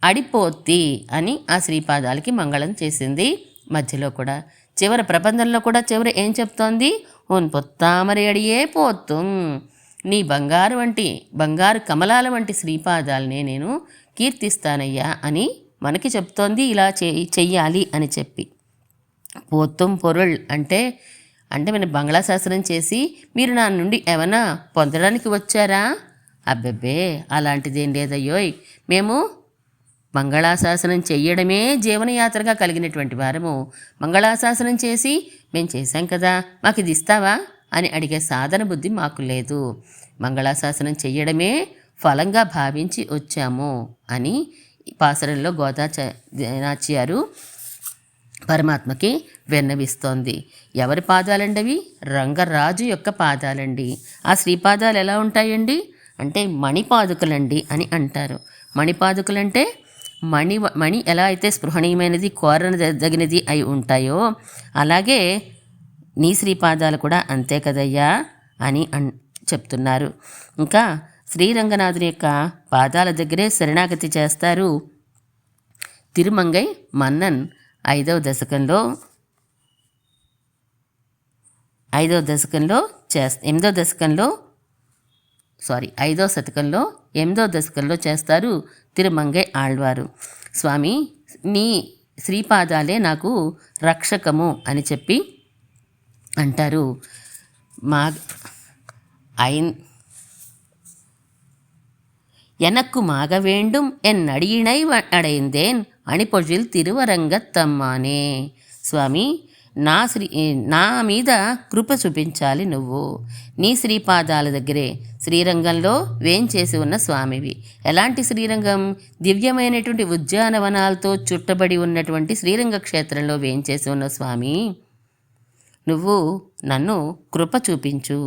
A: అడిపోత్తి అని ఆ శ్రీపాదాలకి మంగళం చేసింది. మధ్యలో కూడా చివరి ప్రబంధంలో కూడా చివరి ఏం చెప్తోంది? ఓన్ పొత్తామరి అడియే పోత్తుం, నీ బంగారు కమలాల వంటి శ్రీపాదాలనే నేను కీర్తిస్తానయ్యా అని మనకి చెప్తోంది. ఇలా చెయ్యాలి అని చెప్పి. పోత్తుం పొరుల్ అంటే మీరు బంగ్లాశాసనం చేసి మీరు నా నుండి ఏమైనా పొందడానికి వచ్చారా? అబ్బెబ్బే అలాంటిదేం లేదయ్యోయ్, మేము మంగళాశాసనం చెయ్యడమే జీవనయాత్రగా కలిగినటువంటి వారము. మంగళాశాసనం చేసి మేము చేశాం కదా, మాకు ఇది ఇస్తావా అని అడిగే సాధన బుద్ధి మాకు లేదు. మంగళాశాసనం చెయ్యడమే ఫలంగా భావించి వచ్చాము అని పాసరంలో గోదాచార్యారు పరమాత్మకి విన్నవిస్తోంది. ఎవరి పాదాలండి అవి? రంగరాజు యొక్క పాదాలండి. ఆ శ్రీపాదాలు ఎలా ఉంటాయండి అంటే మణిపాదుకలండి అని అంటారు. మణిపాదుకలంటే మణి ఎలా అయితే స్పృహణీయమైనది, కోరదగినది అయి ఉంటాయో అలాగే నీ శ్రీపాదాలు కూడా అంతే కదయ్యా అని చెప్తున్నారు. ఇంకా శ్రీరంగనాథుని యొక్క పాదాల దగ్గరే శరణాగతి చేస్తారు తిరుమంగై మన్నన్ 5వ దశకంలో 5వ శతకంలో 8వ దశకంలో చేస్తారు తిరుమంగై ఆళ్వారు. స్వామి నీ శ్రీపాదాలే నాకు రక్షకము అని చెప్పి అంటారు. எனக்கு மாக வேண்டும் என் அடியினை அடைந்தேன் అణిపొజిల్ తిరువరంగత్తమ్మానే. స్వామి నా మీద కృప చూపించాలి నువ్వు. నీ శ్రీపాదాల దగ్గరే శ్రీరంగంలో వేంచేసి ఉన్న స్వామివి. ఎలాంటి శ్రీరంగం? దివ్యమైనటువంటి ఉద్యానవనాలతో చుట్టబడి ఉన్నటువంటి శ్రీరంగ క్షేత్రంలో వేంచేసి ఉన్న స్వామి, నువ్వు నన్ను కృప చూపించు.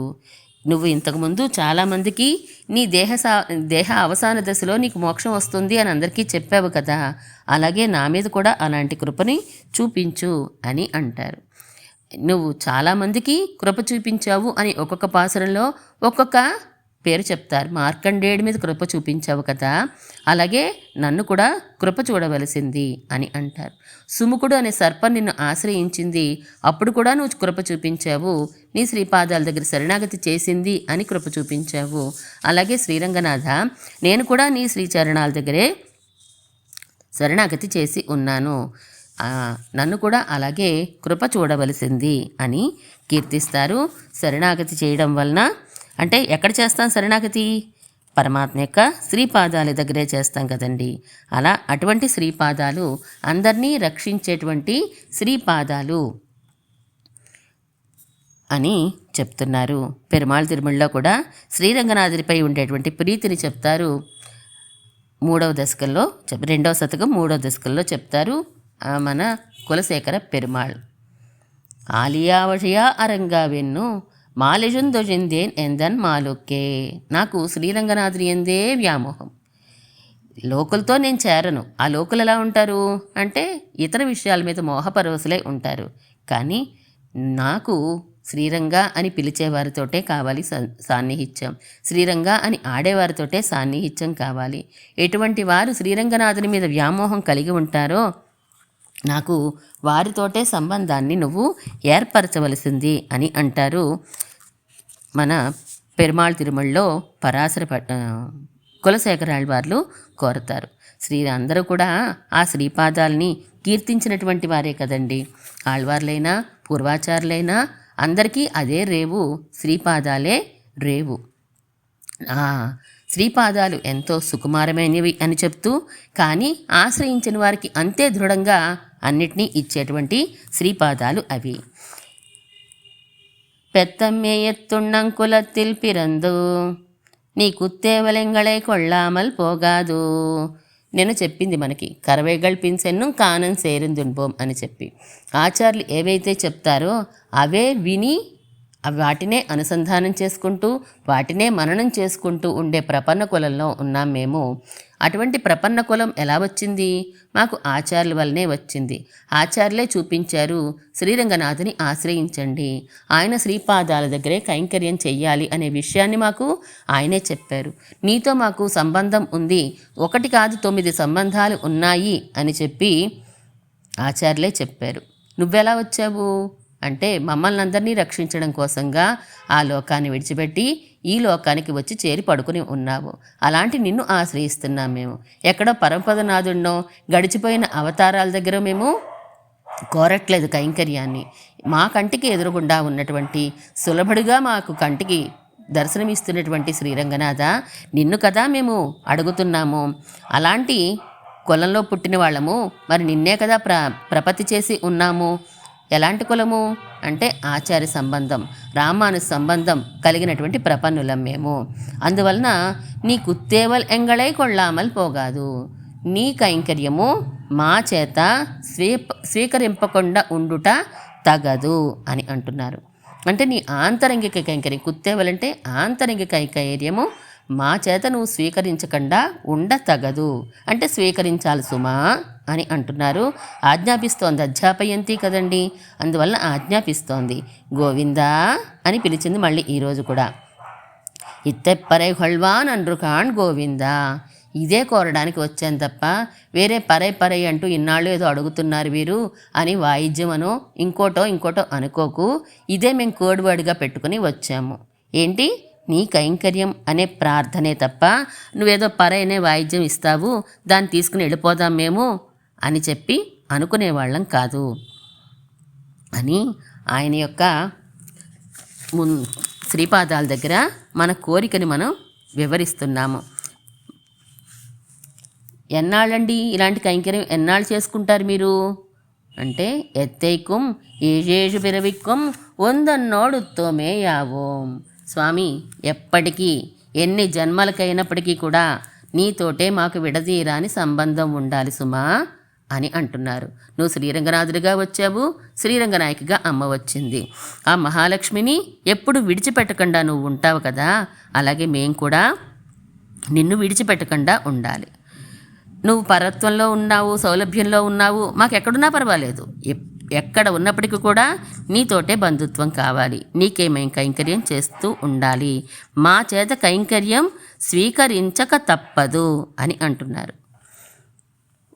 A: నువ్వు ఇంతకుముందు చాలామందికి నీ దేహ అవసాన దశలో నీకు మోక్షం వస్తుంది అని అందరికీ చెప్పావు కదా, అలాగే నా మీద కూడా అలాంటి కృపని చూపించు అని అంటారు. నువ్వు చాలామందికి కృప చూపించావు అని ఒక్కొక్క పాసురంలో ఒక్కొక్క పేరు చెప్తారు. మార్కండేయుడి మీద కృప చూపించావు కదా, అలాగే నన్ను కూడా కృప చూడవలసింది అని అంటారు. సుముఖుడు అనే సర్పం నిన్ను ఆశ్రయించింది, అప్పుడు కూడా నువ్వు కృప చూపించావు. నీ శ్రీపాదాల దగ్గర శరణాగతి చేసింది అని కృప చూపించావు. అలాగే శ్రీరంగనాథ, నేను కూడా నీ శ్రీచరణాల దగ్గరే శరణాగతి చేసి ఉన్నాను, నన్ను కూడా అలాగే కృప చూడవలసింది అని కీర్తిస్తారు. శరణాగతి చేయడం వలన అంటే ఎక్కడ చేస్తాం శరణాగతి? పరమాత్మ యొక్క శ్రీపాదాల దగ్గరే చేస్తాం కదండి. అలా అటువంటి శ్రీపాదాలు అందరినీ రక్షించేటువంటి శ్రీపాదాలు అని చెప్తున్నారు. పెరుమాళ్ తిరుమలలో కూడా శ్రీరంగనాథునిపై ఉండేటువంటి ప్రీతిని చెప్తారు. 3వ దశకంలో రెండవ శతకం 3వ దశకంలో చెప్తారు మన కులశేఖర పెరుమాళ్. ఆలియావషయా అరంగావెన్ను మాలిజుందొజిందేన్ ఎందన్ మాలుక్కే. నాకు శ్రీరంగనాథుని ఎందే వ్యామోహం. లోకులతో నేను చేరను. ఆ లోకులు ఎలా ఉంటారు అంటే ఇతర విషయాల మీద మోహపరవశులై ఉంటారు. కానీ నాకు శ్రీరంగ అని పిలిచేవారితోటే కావాలి సాన్నిహిత్యం, శ్రీరంగ అని ఆడేవారితోటే సాన్నిహిత్యం కావాలి. ఎటువంటి వారు శ్రీరంగనాథుని మీద వ్యామోహం కలిగి ఉంటారో నాకు వారితోటే సంబంధాన్ని నువ్వు ఏర్పరచవలసింది అని అంటారు మన పెరుమాళ్ తిరుమలలో పరాశర కులశేఖర ఆళ్వార్లు కోరతారు. అందరూ కూడా ఆ శ్రీపాదాలని కీర్తించినటువంటి వారే కదండి. ఆళ్వార్లైనా పూర్వాచారులైనా అందరికీ అదే రేవు, శ్రీపాదాలే రేవు. శ్రీపాదాలు ఎంతో సుకుమారమైనవి అని చెప్తూ, కానీ ఆశ్రయించిన వారికి అంతే దృఢంగా అన్నిటినీ ఇచ్చేటువంటి శ్రీపాదాలు అవి. பெத்தம்மே எத்துண்ணங்குலத்தில் பிறந்து నీ కుత్తేవలెంగళే కొళ్ళామల్ పోగాదు. నేను చెప్పింది మనకి కరవేగళ్ పిన్సెన్ను కానం సేరుందుంబోం అని చెప్పి ఆచార్యులు ఏవైతే చెప్తారో అవే విని వాటినే అనుసంధానం చేసుకుంటూ వాటినే మననం చేసుకుంటూ ఉండే ప్రపన్న కులంలో ఉన్నాం మేము. అటువంటి ప్రపన్న కులం ఎలా వచ్చింది? మాకు ఆచార్యుల వల్లనే వచ్చింది. ఆచార్యులే చూపించారు, శ్రీరంగనాథుని ఆశ్రయించండి, ఆయన శ్రీపాదాల దగ్గరే కైంకర్యం చెయ్యాలి అనే విషయాన్ని మాకు ఆయనే చెప్పారు. నీతో మాకు సంబంధం ఉంది, 1 కాదు 9 సంబంధాలు ఉన్నాయి అని చెప్పి ఆచార్యులే చెప్పారు. నువ్వెలా వచ్చావు అంటే మమ్మల్ని అందరినీ రక్షించడం కోసంగా ఆ లోకాన్ని విడిచిపెట్టి ఈ లోకానికి వచ్చి చేరి పడుకుని ఉన్నావు. అలాంటి నిన్ను ఆశ్రయిస్తున్నాం మేము. ఎక్కడో పరమపదనాథుడినో గడిచిపోయిన అవతారాల దగ్గర మేము కోరట్లేదు కైంకర్యాన్ని. మా కంటికి ఎదురుగుండా ఉన్నటువంటి సులభుడిగా మాకు కంటికి దర్శనమిస్తున్నటువంటి శ్రీరంగనాథ నిన్ను కదా మేము అడుగుతున్నాము. అలాంటి కులంలో పుట్టిన వాళ్ళము, మరి నిన్నే కదా ప్రపత్తి చేసి ఉన్నాము. ఎలాంటి కులము అంటే ఆచార్య సంబంధం, రామాను సంబంధం కలిగినటువంటి ప్రపన్నులం మేము. అందువలన నీ కుత్తేవల్ ఎంగళై కొళ్ళామల్ పోగాదు, నీ కైంకర్యము మా చేత స్వీకరింపకుండా ఉండుట తగదు అని అంటున్నారు. అంటే నీ ఆంతరంగిక కైంకర్యం, కుత్తేవలంటే ఆంతరంగిక కైంకర్యము మా చేత నువ్వు స్వీకరించకుండా ఉండ తగదు అంటే స్వీకరించాలి సుమా అని అంటున్నారు. ఆజ్ఞాపిస్తోంది, అధ్యాపయంతి కదండి, అందువల్ల ఆజ్ఞాపిస్తోంది. గోవిందా అని పిలిచింది మళ్ళీ ఈరోజు కూడా. ఇత్తెప్పరై హొల్వాన్ అన్రుకాణ్ గోవిందా. ఇదే కోరడానికి వచ్చాను తప్ప వేరే పరై అంటూ ఇన్నాళ్ళు ఏదో అడుగుతున్నారు వీరు అని వాయిద్యమనో ఇంకోటో అనుకోకు. ఇదే మేము కోడివాడిగా పెట్టుకుని వచ్చాము. ఏంటి నీ కైంకర్యం అనే ప్రార్థనే తప్ప నువ్వేదో పరైనే వాయిద్యం ఇస్తావు, దాన్ని తీసుకుని వెళ్ళిపోదాం మేము అని చెప్పి అనుకునేవాళ్ళం కాదు అని ఆయన యొక్క శ్రీపాదాల దగ్గర మన కోరికని మనం వివరిస్తున్నాము. ఎన్నాళ్ళండి ఇలాంటి కైంకర్యం ఎన్నాళ్ళు చేసుకుంటారు మీరు అంటే ఎత్తైకుం ఏజేజు పిరవిక్కుం ఒందన్నోడుతోమే యావోం. స్వామి ఎప్పటికీ ఎన్ని జన్మలకైనప్పటికీ కూడా నీతోటే మాకు విడదీరాని సంబంధం ఉండాలి సుమా అని అంటున్నారు. నువ్వు శ్రీరంగనాథుడిగా వచ్చావు, శ్రీరంగనాయకిగా అమ్మ వచ్చింది. ఆ మహాలక్ష్మిని ఎప్పుడు విడిచిపెట్టకుండా నువ్వు ఉంటావు కదా, అలాగే మేం కూడా నిన్ను విడిచిపెట్టకుండా ఉండాలి. నువ్వు పరత్వంలో ఉన్నావు, సౌలభ్యంలో ఉన్నావు, మాకెక్కడున్నా పర్వాలేదు, ఎక్కడ ఉన్నప్పటికీ కూడా నీతోటే బంధుత్వం కావాలి, నీకే మేము కైంకర్యం చేస్తూ ఉండాలి, మా చేత కైంకర్యం స్వీకరించక తప్పదు అని అంటున్నారు.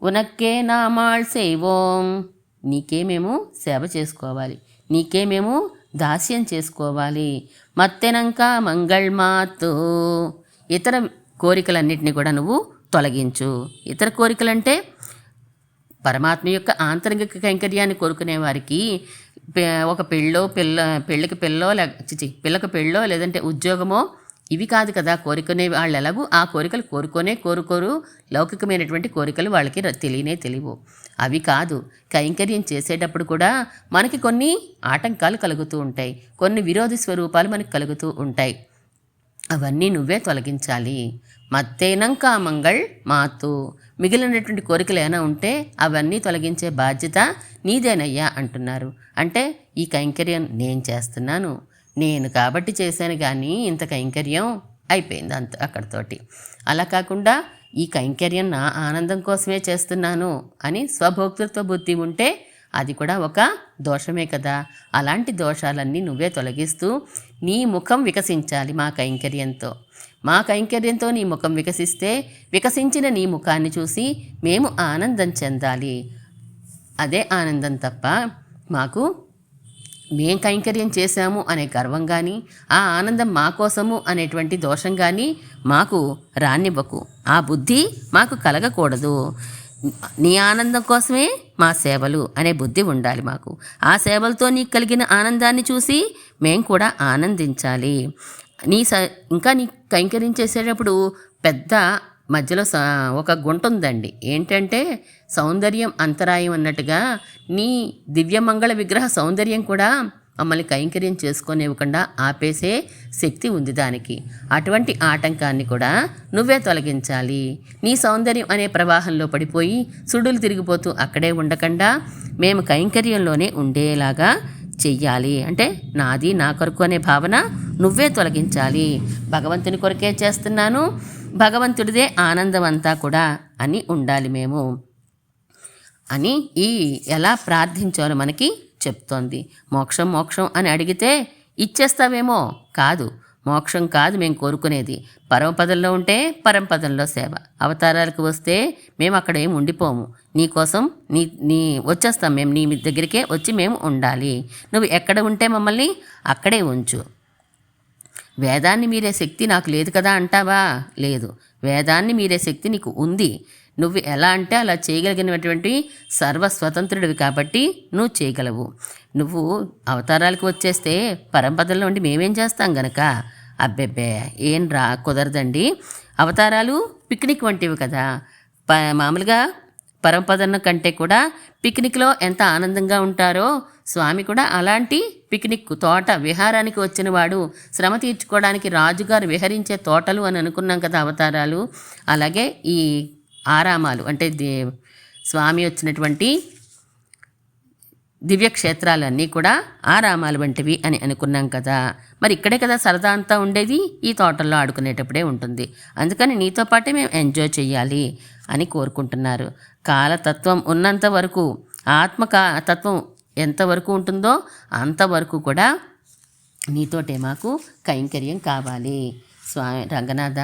A: ఉనక్కే నామాళ్ సేవోం, నీకే మేము సేవ చేసుకోవాలి, నీకే మేము దాస్యం చేసుకోవాలి. మత్తెనంక మంగళమాతు, ఇతర కోరికలన్నింటినీ కూడా నువ్వు తొలగించు. ఇతర కోరికలంటే పరమాత్మ యొక్క ఆంతరిక కైంకర్యాన్ని కోరుకునే వారికి ఒక పిల్లకి పెళ్ళో లేదంటే ఉద్యోగమో ఇవి కాదు కదా కోరుకునే వాళ్ళు. ఎలాగూ ఆ కోరికలు కోరుకోరు. లౌకికమైనటువంటి కోరికలు వాళ్ళకి తెలియవు. అవి కాదు, కైంకర్యం చేసేటప్పుడు కూడా మనకి కొన్ని ఆటంకాలు కలుగుతూ ఉంటాయి, కొన్ని విరోధి స్వరూపాలు మనకి కలుగుతూ ఉంటాయి. అవన్నీ నువ్వే తొలగించాలి. మత్తేనం కామంగళ్ మాతు, మిగిలినటువంటి కోరికలు ఏమైనా ఉంటే అవన్నీ తొలగించే బాధ్యత నీదేనయ్యా అంటున్నారు. అంటే ఈ కైంకర్యం నేను చేస్తున్నాను, నేను కాబట్టి చేశాను, కానీ ఇంత కైంకర్యం అయిపోయింది అంత అక్కడితోటి. అలా కాకుండా ఈ కైంకర్యం నా ఆనందం కోసమే చేస్తున్నాను అని స్వభోక్తృత్వ బుద్ధి ఉంటే అది కూడా ఒక దోషమే కదా. అలాంటి దోషాలన్నీ నువ్వే తొలగిస్తూ నీ ముఖం వికసించాలి మా కైంకర్యంతో నీ ముఖం వికసిస్తే వికసించిన నీ ముఖాన్ని చూసి మేము ఆనందం చెందాలి. అదే ఆనందం తప్ప మాకు మేం కైంకర్యం చేశాము అనే గర్వం కానీ, ఆ ఆనందం మా కోసము అనేటువంటి దోషం కానీ మాకు రానివ్వకు. ఆ బుద్ధి మాకు కలగకూడదు. నీ ఆనందం కోసమే మా సేవలు అనే బుద్ధి ఉండాలి మాకు. ఆ సేవలతో నీకు కలిగిన ఆనందాన్ని చూసి మేం కూడా ఆనందించాలి. ఇంకా నీ కైంకర్యం చేసేటప్పుడు పెద్ద మధ్యలో ఒక గుంట ఉందండి. ఏంటంటే సౌందర్యం అంతరాయం అన్నట్టుగా నీ దివ్యమంగళ విగ్రహ సౌందర్యం కూడా మమ్మల్ని కైంకర్యం చేసుకొనివ్వకుండా ఆపేసే శక్తి ఉంది దానికి. అటువంటి ఆటంకాన్ని కూడా నువ్వే తొలగించాలి. నీ సౌందర్యం అనే ప్రవాహంలో పడిపోయి సుడులు తిరిగిపోతూ అక్కడే ఉండకుండా మేము కైంకర్యంలోనే ఉండేలాగా చెయ్యాలి. అంటే నాది నా కొరకు అనే భావన నువ్వే తొలగించాలి. భగవంతుని కొరకే చేస్తున్నాను, భగవంతుడిదే ఆనందం అంతా కూడా అని ఉండాలి మేము అని ఈ ఎలా ప్రార్థించాలో మనకి చెప్తోంది. మోక్షం అని అడిగితే ఇచ్చేస్తావేమో, కాదు. మోక్షం కాదు మేము కోరుకునేది. పరమపదంలో ఉంటే పరమపదంలో సేవ. అవతారాలకు వస్తే మేము అక్కడ ఏమి ఉండిపోము. నీకోసం నీ వచ్చేస్తాం మేము, నీ దగ్గరికే వచ్చి మేము ఉండాలి. నువ్వు ఎక్కడ ఉంటే మమ్మల్ని అక్కడే ఉంచు. వేదాన్ని మీరే శక్తి నాకు లేదు కదా అంటావా? లేదు, వేదాన్ని మీరే శక్తి నీకు ఉంది. నువ్వు ఎలా అంటే అలా చేయగలిగినటువంటి సర్వస్వతంత్రుడివి కాబట్టి నువ్వు చేయగలవు. నువ్వు అవతారాలకు వచ్చేస్తే పరంపదల్లో ఉండి మేమేం చేస్తాం గనక? అబ్బెబ్బే ఏం కుదరదండి. అవతారాలు పిక్నిక్ వంటివి కదా. మామూలుగా పరంపదన్న కంటే కూడా పిక్నిక్లో ఎంత ఆనందంగా ఉంటారో స్వామి కూడా అలాంటి పిక్నిక్ తోట విహారానికి వచ్చిన వాడు శ్రమ తీర్చుకోవడానికి రాజుగారు విహరించే తోటలు అని అనుకున్నాం కదా అవతారాలు. అలాగే ఈ ఆరామాలు అంటే స్వామి వచ్చినటువంటి దివ్యక్షేత్రాలన్నీ కూడా ఆరామాలు వంటివి అని అనుకున్నాం కదా. మరి ఇక్కడే కదా సరదా అంతా ఉండేది, ఈ తోటల్లో ఆడుకునేటప్పుడే ఉంటుంది. అందుకని నీతో పాటే మేము ఎంజాయ్ చేయాలి అని కోరుకుంటున్నారు. కాలతత్వం ఉన్నంత వరకు, తత్వం ఎంతవరకు ఉంటుందో అంతవరకు కూడా నీతోటే మాకు కైంకర్యం కావాలి. స్వామి రంగనాథ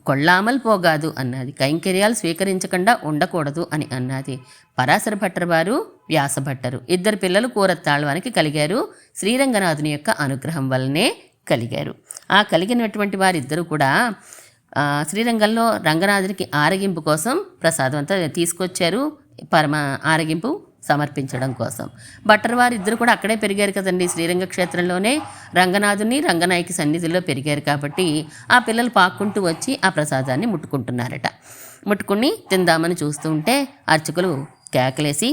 A: కొళ్ళామల్ పోగాదు అన్నది. కైంకర్యాలు స్వీకరించకుండా ఉండకూడదు అని అన్నది. పరాశర భట్టర్ వారు, వ్యాస భట్టరు ఇద్దరు పిల్లలు కూరత్తాళ్వానికి కలిగారు. శ్రీరంగనాథుని యొక్క అనుగ్రహం వల్లనే కలిగారు. ఆ కలిగినటువంటి వారిద్దరూ కూడా శ్రీరంగంలో రంగనాథునికి ఆరగింపు కోసం ప్రసాదం అంతా తీసుకొచ్చారు, ఆరగింపు సమర్పించడం కోసం. భట్టర్ వారు ఇద్దరు కూడా అక్కడే పెరిగారు కదండి, శ్రీరంగ క్షేత్రంలోనే రంగనాథుని రంగనాయకి సన్నిధిలో పెరిగారు కాబట్టి ఆ పిల్లలు పాక్కుంటూ వచ్చి ఆ ప్రసాదాన్ని ముట్టుకుంటున్నారట. ముట్టుకుని తిందామని చూస్తూ ఉంటే అర్చకులు కేకలేసి,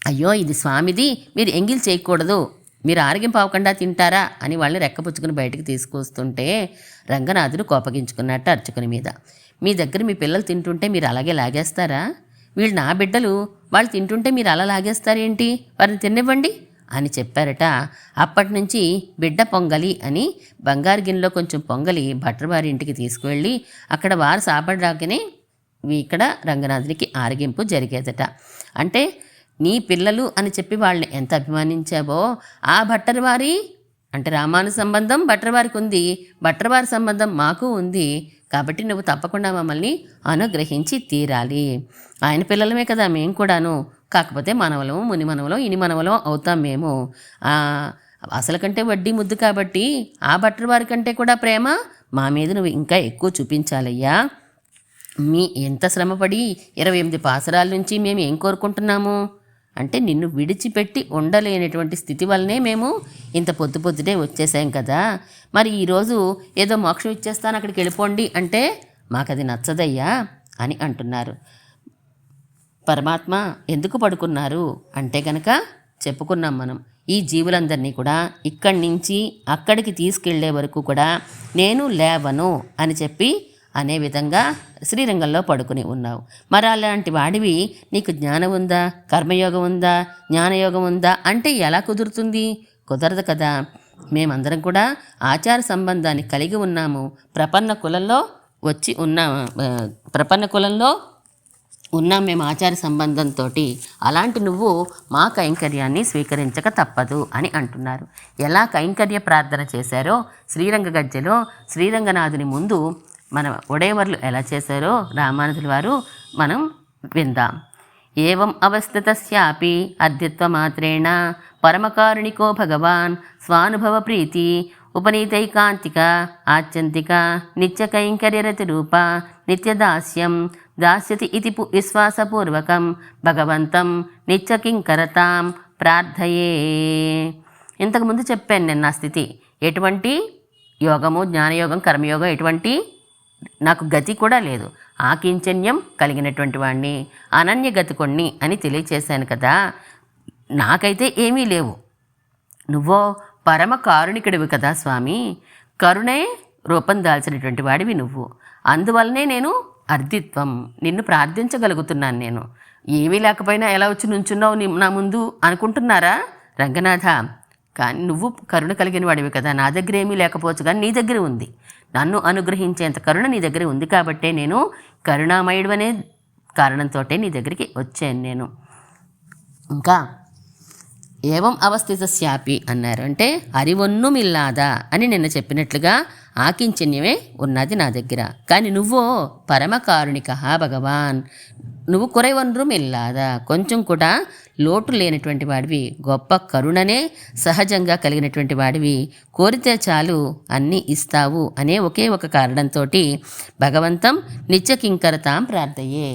A: అయ్యో ఇది స్వామిది, మీరు ఎంగిల్ చేయకూడదు, మీరు ఆరోగ్యం పావకుండా తింటారా అని వాళ్ళని రెక్కపుచ్చుకుని బయటకు తీసుకొస్తుంటే రంగనాథుడు కోపగించుకున్నట్టు అర్చకుని మీద. మీ దగ్గర మీ పిల్లలు తింటుంటే మీరు అలాగే లాగేస్తారా? వీళ్ళు నా బిడ్డలు, వాళ్ళు తింటుంటే మీరు అలా లాగేస్తారేంటి, వారిని తినివ్వండి అని చెప్పారట. అప్పటి నుంచి బిడ్డ పొంగలి అని బంగారు గిన్నెలో కొంచెం పొంగలి భట్టర్ వారి ఇంటికి తీసుకువెళ్ళి అక్కడ వారు సాపడరాకనే ఇక్కడ రంగనాథునికి ఆరగింపు జరిగేదట. అంటే నీ పిల్లలు అని చెప్పి వాళ్ళని ఎంత అభిమానించావో ఆ భట్టర్ వారి అంటే రామాను సంబంధం భట్టర్ వారికి ఉంది, భట్టర్ వారి సంబంధం మాకు ఉంది. కాబట్టి నువ్వు తప్పకుండా మమ్మల్ని అనుగ్రహించి తీరాలి. ఆయన పిల్లలమే కదా మేము కూడాను, కాకపోతే మనవలం ముని మనవలం ఇని మనవలం అవుతాం మేము. అసలు కంటే వడ్డీ ముద్దు కాబట్టి ఆ భట్టర్ వారి కంటే కూడా ప్రేమ మా మీద నువ్వు ఇంకా ఎక్కువ చూపించాలయ్యా. మీ ఎంత శ్రమపడి 28 పాసరాల నుంచి మేము ఏం కోరుకుంటున్నాము? అంటే నిన్ను విడిచిపెట్టి ఉండలేనటువంటి స్థితి వల్లనే మేము ఇంత పొద్దుటే వచ్చేసాం కదా. మరి ఈరోజు ఏదో మోక్షం ఇచ్చేస్తాను అక్కడికి వెళ్ళిపోండి అంటే మాకది నచ్చదయ్యా అని అంటున్నారు. పరమాత్మ ఎందుకు పడుకున్నారు అంటే కనుక చెప్పుకున్నాం మనం, ఈ జీవులందరినీ కూడా ఇక్కడి నుంచి అక్కడికి తీసుకెళ్లే వరకు కూడా నేను లేవను అని చెప్పి అనే విధంగా శ్రీరంగంలో పడుకుని ఉన్నావు. మరి అలాంటి వాడివి నీకు జ్ఞానం ఉందా, కర్మయోగం ఉందా, జ్ఞానయోగం ఉందా అంటే ఎలా కుదురుతుంది? కుదరదు కదా. మేమందరం కూడా ఆచార సంబంధాన్ని కలిగి ఉన్నాము. ప్రపన్న కులంలో ఉన్నాం మేము ఆచార సంబంధంతో. అలాంటి నువ్వు మా కైంకర్యాన్ని స్వీకరించక తప్పదు అని అంటున్నారు. ఎలా కైంకర్య ప్రార్థన చేశారో శ్రీరంగ గజ్జెలో శ్రీరంగనాథుని ముందు మన ఒడేవర్లు ఎలా చేశారో రామానుజుల వారు మనం విందాం. ఏవం అవస్థితస్యాపి అద్యత్వమాత్రేణ పరమకారుణికో భగవాన్ స్వానుభవ ప్రీతి ఉపనీతైకాంతిక ఆత్యంతిక నిత్యకైంకర్యరతి రూప నిత్యదాస్యం దాస్యతి ఇది విశ్వాసపూర్వకం భగవంతం నిత్యకింకరతాం ప్రార్థయే. ఇంతకుముందు చెప్పాను నేను నా స్థితి. ఎటువంటి యోగము, జ్ఞానయోగం, కర్మయోగం ఎటువంటి నాకు గతి కూడా లేదు. ఆకించన్యం కలిగినటువంటి వాణ్ణి, అనన్య గతికొన్ని అని తెలియచేశాను కదా. నాకైతే ఏమీ లేవు. నువ్వో పరమ కారుణికుడివి కదా స్వామి. కరుణే రూపం దాల్చినటువంటి వాడివి నువ్వు. అందువల్లనే నేను అర్ధిత్వం నిన్ను ప్రార్థించగలుగుతున్నాను. నేను ఏమీ లేకపోయినా ఎలా వచ్చి నుంచున్నావు నా ముందు అనుకుంటున్నారా రంగనాథ? కానీ నువ్వు కరుణ కలిగిన వాడివి కదా. నా దగ్గర ఏమీ లేకపోవచ్చు కానీ నీ దగ్గర ఉంది. నన్ను అనుగ్రహించేంత కరుణ నీ దగ్గర ఉంది కాబట్టే నేను కరుణామయుడు అనే కారణంతో నీ దగ్గరికి వచ్చాను నేను. ఇంకా ఏవం అవస్థితస్యాపి అన్నారు అంటే అరివొన్నుమిల్లాదా అని నిన్న చెప్పినట్లుగా ఆకించన్యమే ఉన్నది నా దగ్గర. కానీ నువ్వు పరమకారుణిక భగవాన్, నువ్వు కురైవన్రుమిల్లాదా, కొంచెం కూడా లోటు లేనటువంటి వాడివి, గొప్ప కరుణనే సహజంగా కలిగినటువంటి వాడివి, కోరితే చాలు అన్నీ ఇస్తావు అనే ఒకే ఒక కారణంతో భగవంతం నిత్యకింకరతాం ప్రార్థయే.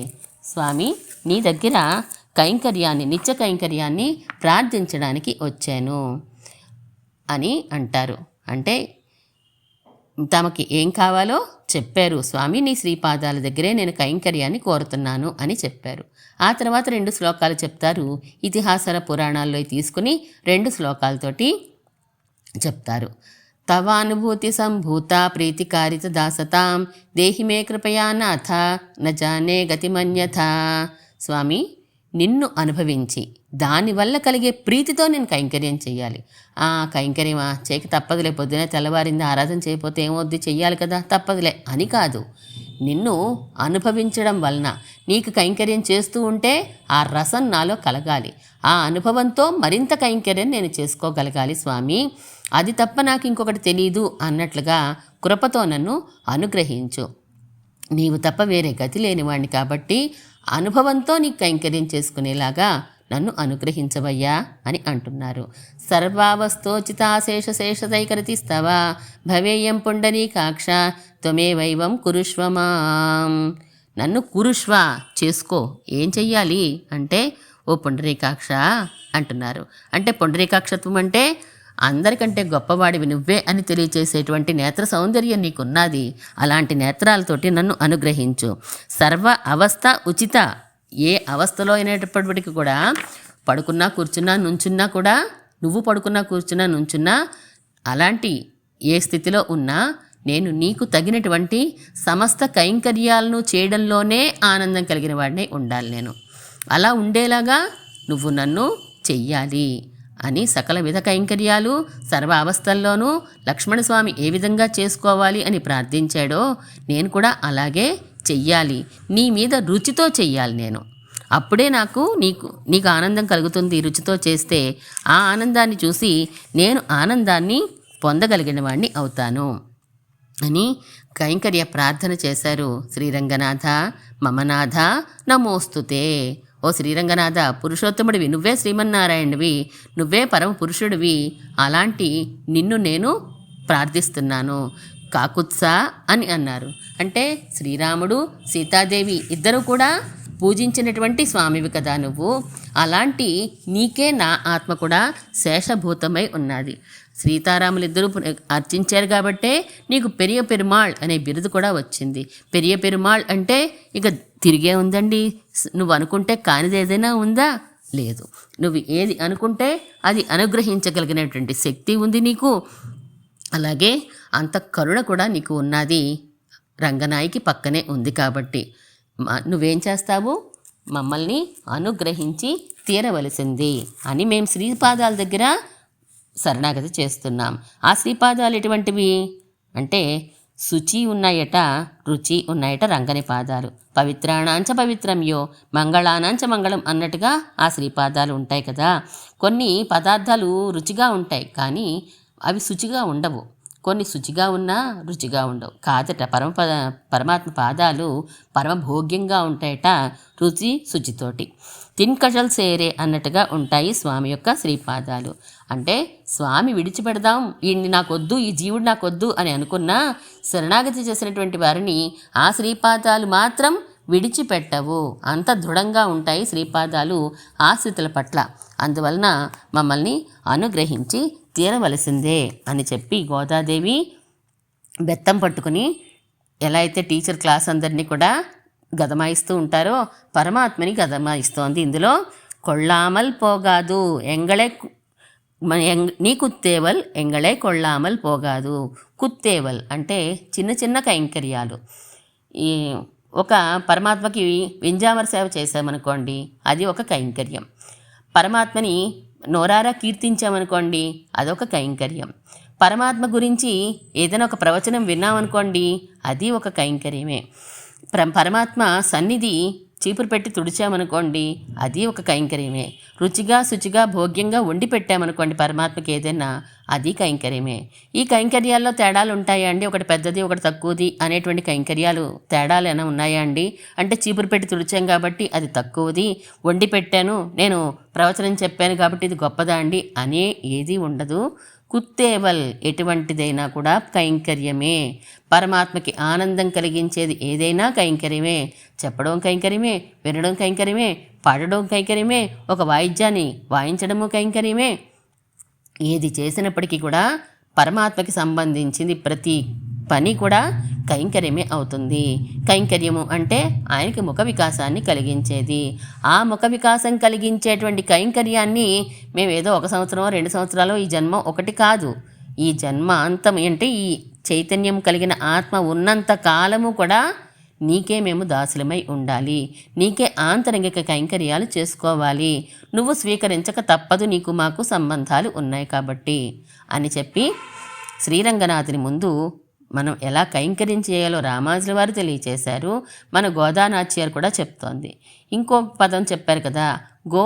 A: స్వామి నీ దగ్గర కైంకర్యాన్ని, నిత్య కైంకర్యాన్ని ప్రార్థించడానికి వచ్చాను అని అంటారు. అంటే తమకి ఏం కావాలో చెప్పారు. స్వామి నీ శ్రీపాదాల దగ్గరే నేను కైంకర్యాన్ని కోరుతున్నాను అని చెప్పారు. ఆ తర్వాత 2 శ్లోకాలు చెప్తారు. ఇతిహాసాల పురాణాల్లో తీసుకుని 2 శ్లోకాలతోటి చెప్తారు. తవానుభూతి సంభూత ప్రీతికారిత దాసతాం దేహి మే కృపయా నాథ నజానే గతిమన్యథ. స్వామి నిన్ను అనుభవించి దానివల్ల కలిగే ప్రీతితో నేను కైంకర్యం చేయాలి. కైంకర్యమా చేయక తప్పదులే, పొద్దునే తెల్లవారింది ఆరాధన చేయకపోతే ఏమవుద్ది, చెయ్యాలి కదా తప్పదులే అని కాదు. నిన్ను అనుభవించడం వలన నీకు కైంకర్యం చేస్తూ ఉంటే ఆ రసం నాలో కలగాలి. ఆ అనుభవంతో మరింత కైంకర్యం నేను చేసుకోగలగాలి స్వామి. అది తప్ప నాకు ఇంకొకటి తెలీదు అన్నట్లుగా కృపతో నన్ను అనుగ్రహించు. నీవు తప్ప వేరే గతి లేనివాడిని కాబట్టి అనుభవంతో నీకు కైంకర్యం చేసుకునేలాగా నన్ను అనుగ్రహించవయ్యా అని అంటున్నారు. సర్వావస్థోచితాశేషశేషతైకరతిస్తవ భవేయం పుండరీకాక్ష త్వమేవైవం కురుష్వ మాం. నన్ను కురుష్వ చేసుకో. ఏం చెయ్యాలి అంటే ఓ పుండరీకాక్ష అంటున్నారు. అంటే పుండరీకాక్షత్వం అంటే అందరికంటే గొప్పవాడివి నువ్వే అని తెలియచేసేటువంటి నేత్ర సౌందర్యం నీకున్నది. అలాంటి నేత్రాలతోటి నన్ను అనుగ్రహించు. సర్వ అవస్థ ఉచిత, ఏ అవస్థలో అయినప్పటికీ కూడా పడుకున్నా కూర్చున్నా నుంచున్నా కూడా, నువ్వు పడుకున్నా కూర్చున్నా నుంచున్నా, అలాంటి ఏ స్థితిలో ఉన్నా నేను నీకు తగినటువంటి సమస్త కైంకర్యాలను చేయడంలోనే ఆనందం కలిగిన వాడినే ఉండాలి. నేను అలా ఉండేలాగా నువ్వు నన్ను చెయ్యాలి అని సకల విధ కైంకర్యాలు సర్వ అవస్థల్లోనూ లక్ష్మణస్వామి ఏ విధంగా చేసుకోవాలి అని ప్రార్థించాడో నేను కూడా అలాగే చెయ్యాలి. నీ మీద రుచితో చెయ్యాలి నేను. అప్పుడే నీకు ఆనందం కలుగుతుంది. రుచితో చేస్తే ఆ ఆనందాన్ని చూసి నేను ఆనందాన్ని పొందగలిగిన వాడిని అవుతాను అని కైంకర్య ప్రార్థన చేశారు. శ్రీరంగనాథ మమనాథ నమోస్తుతే. ఓ శ్రీరంగనాథ, పురుషోత్తముడివి నువ్వే, శ్రీమన్నారాయణుడివి నువ్వే, పరమ పురుషుడివి. అలాంటి నిన్ను నేను ప్రార్థిస్తున్నాను. కాకుత్స అని అన్నారు. అంటే శ్రీరాముడు సీతాదేవి ఇద్దరు కూడా పూజించినటువంటి స్వామివి కదా నువ్వు. అలాంటి నీకే నా ఆత్మ కూడా శేషభూతమై ఉన్నది. సీతారాములిద్దరూ అర్చించారు కాబట్టే నీకు పెరియ పెరుమాళ్ అనే బిరుదు కూడా వచ్చింది. పెరియ పెరుమాళ్ అంటే ఇక తిరిగే ఉందండి. నువ్వు అనుకుంటే కానిది ఏదైనా ఉందా? లేదు. నువ్వు ఏది అనుకుంటే అది అనుగ్రహించగలిగినటువంటి శక్తి ఉంది నీకు. అలాగే అంత కరుణ కూడా నీకు ఉన్నది. రంగనాయకి పక్కనే ఉంది కాబట్టి నువ్వేం చేస్తావు? మమ్మల్ని అనుగ్రహించి తీరవలసింది అని మేము శ్రీపాదాల దగ్గర శరణాగతి చేస్తున్నాం. ఆ శ్రీపాదాలు ఎటువంటివి అంటే శుచి ఉన్నాయట, రుచి ఉన్నాయట రంగని పాదాలు. పవిత్రాణాంచ పవిత్రంయో మంగళానాంచ మంగళం అన్నట్టుగా ఆ శ్రీపాదాలు ఉంటాయి కదా. కొన్ని పదార్థాలు రుచిగా ఉంటాయి కానీ అవి శుచిగా ఉండవు. కొన్ని శుచిగా ఉన్నా రుచిగా ఉండవు. కాదట పరమాత్మ పాదాలు పరమభోగ్యంగా ఉంటాయట, రుచి శుచితోటి. తిన్కజల్ సేరే అన్నట్టుగా ఉంటాయి స్వామి యొక్క శ్రీపాదాలు. అంటే స్వామి విడిచిపెడదాం, ఈయన్ని నాకొద్దు, ఈ జీవుడు నాకొద్దు అని అనుకున్నా శరణాగతి చేసినటువంటి వారిని ఆ శ్రీపాదాలు మాత్రం విడిచిపెట్టవు. అంత దృఢంగా ఉంటాయి శ్రీపాదాలు ఆశ్రితుల పట్ల. అందువలన మమ్మల్ని అనుగ్రహించి తీరవలసిందే అని చెప్పి గోదాదేవి బెత్తం పట్టుకుని ఎలా అయితే టీచర్ క్లాస్ అందరినీ కూడా గదమాయిస్తూ ఉంటారో పరమాత్మని గదమాయిస్తోంది. ఇందులో కొళ్ళామల్ పోగాదు ఎంగళే నీ కుత్తేవల్ ఎంగళే కొళ్ళామల్ పోగాదు. కుత్తేవల్ అంటే చిన్న చిన్న కైంకర్యాలు. ఈ ఒక పరమాత్మకి వింజామర సేవ చేసామనుకోండి, అది ఒక కైంకర్యం. పరమాత్మని నోరారా కీర్తించామనుకోండి, అదొక కైంకర్యం. పరమాత్మ గురించి ఏదైనా ఒక ప్రవచనం విన్నామనుకోండి, అది ఒక కైంకర్యమే. పరమాత్మ సన్నిధి చీపురు పెట్టి తుడిచామనుకోండి, అది ఒక కైంకర్యమే. రుచిగా శుచిగా భోగ్యంగా వండి పెట్టామనుకోండి పరమాత్మకి ఏదైనా, అది కైంకర్యమే. ఈ కైంకర్యాల్లో తేడాలు ఉంటాయా అండి? ఒకటి పెద్దది ఒకటి తక్కువది అనేటువంటి కైంకర్యాలు తేడాలు ఏమైనా ఉన్నాయా అండి? అంటే చీపురు పెట్టి తుడిచాం కాబట్టి అది తక్కువది, వండి పెట్టాను నేను ప్రవచనం చెప్పాను కాబట్టి ఇది గొప్పదా అండి అనే ఏది ఉండదు. కుత్తేవల్ ఎటువంటిదైనా కూడా కైంకర్యమే. పరమాత్మకి ఆనందం కలిగించేది ఏదైనా కైంకర్యమే. చెప్పడం కైంకర్యమే, వినడం కైంకర్యమే, పాడడం కైంకర్యమే, ఒక వాయిద్యాన్ని వాయించడము కైంకర్యమే. ఏది చేసినప్పటికీ కూడా పరమాత్మకి సంబంధించింది ప్రతి పని కూడా కైంకర్యమే అవుతుంది. కైంకర్యము అంటే ఆయనకి ముఖ వికాసాన్ని కలిగించేది. ఆ ముఖ వికాసం కలిగించేటువంటి కైంకర్యాన్ని మేము ఏదో 1 సంవత్సరమో 2 సంవత్సరాలు, ఈ జన్మ ఒకటి కాదు, ఈ జన్మ అంతం అంటే ఈ చైతన్యం కలిగిన ఆత్మ ఉన్నంత కాలము కూడా నీకే మేము దాసులమై ఉండాలి. నీకే ఆంతరంగిక కైంకర్యాలు చేసుకోవాలి. నువ్వు స్వీకరించక తప్పదు, నీకు మాకు సంబంధాలు ఉన్నాయి కాబట్టి అని చెప్పి శ్రీరంగనాథుని ముందు మనం ఎలా కైంకర్యం చేయాలో రామానుజుల వారు తెలియచేశారు. మన గోదానాచ్యారు కూడా చెప్తోంది. ఇంకో పదం చెప్పారు కదా, గో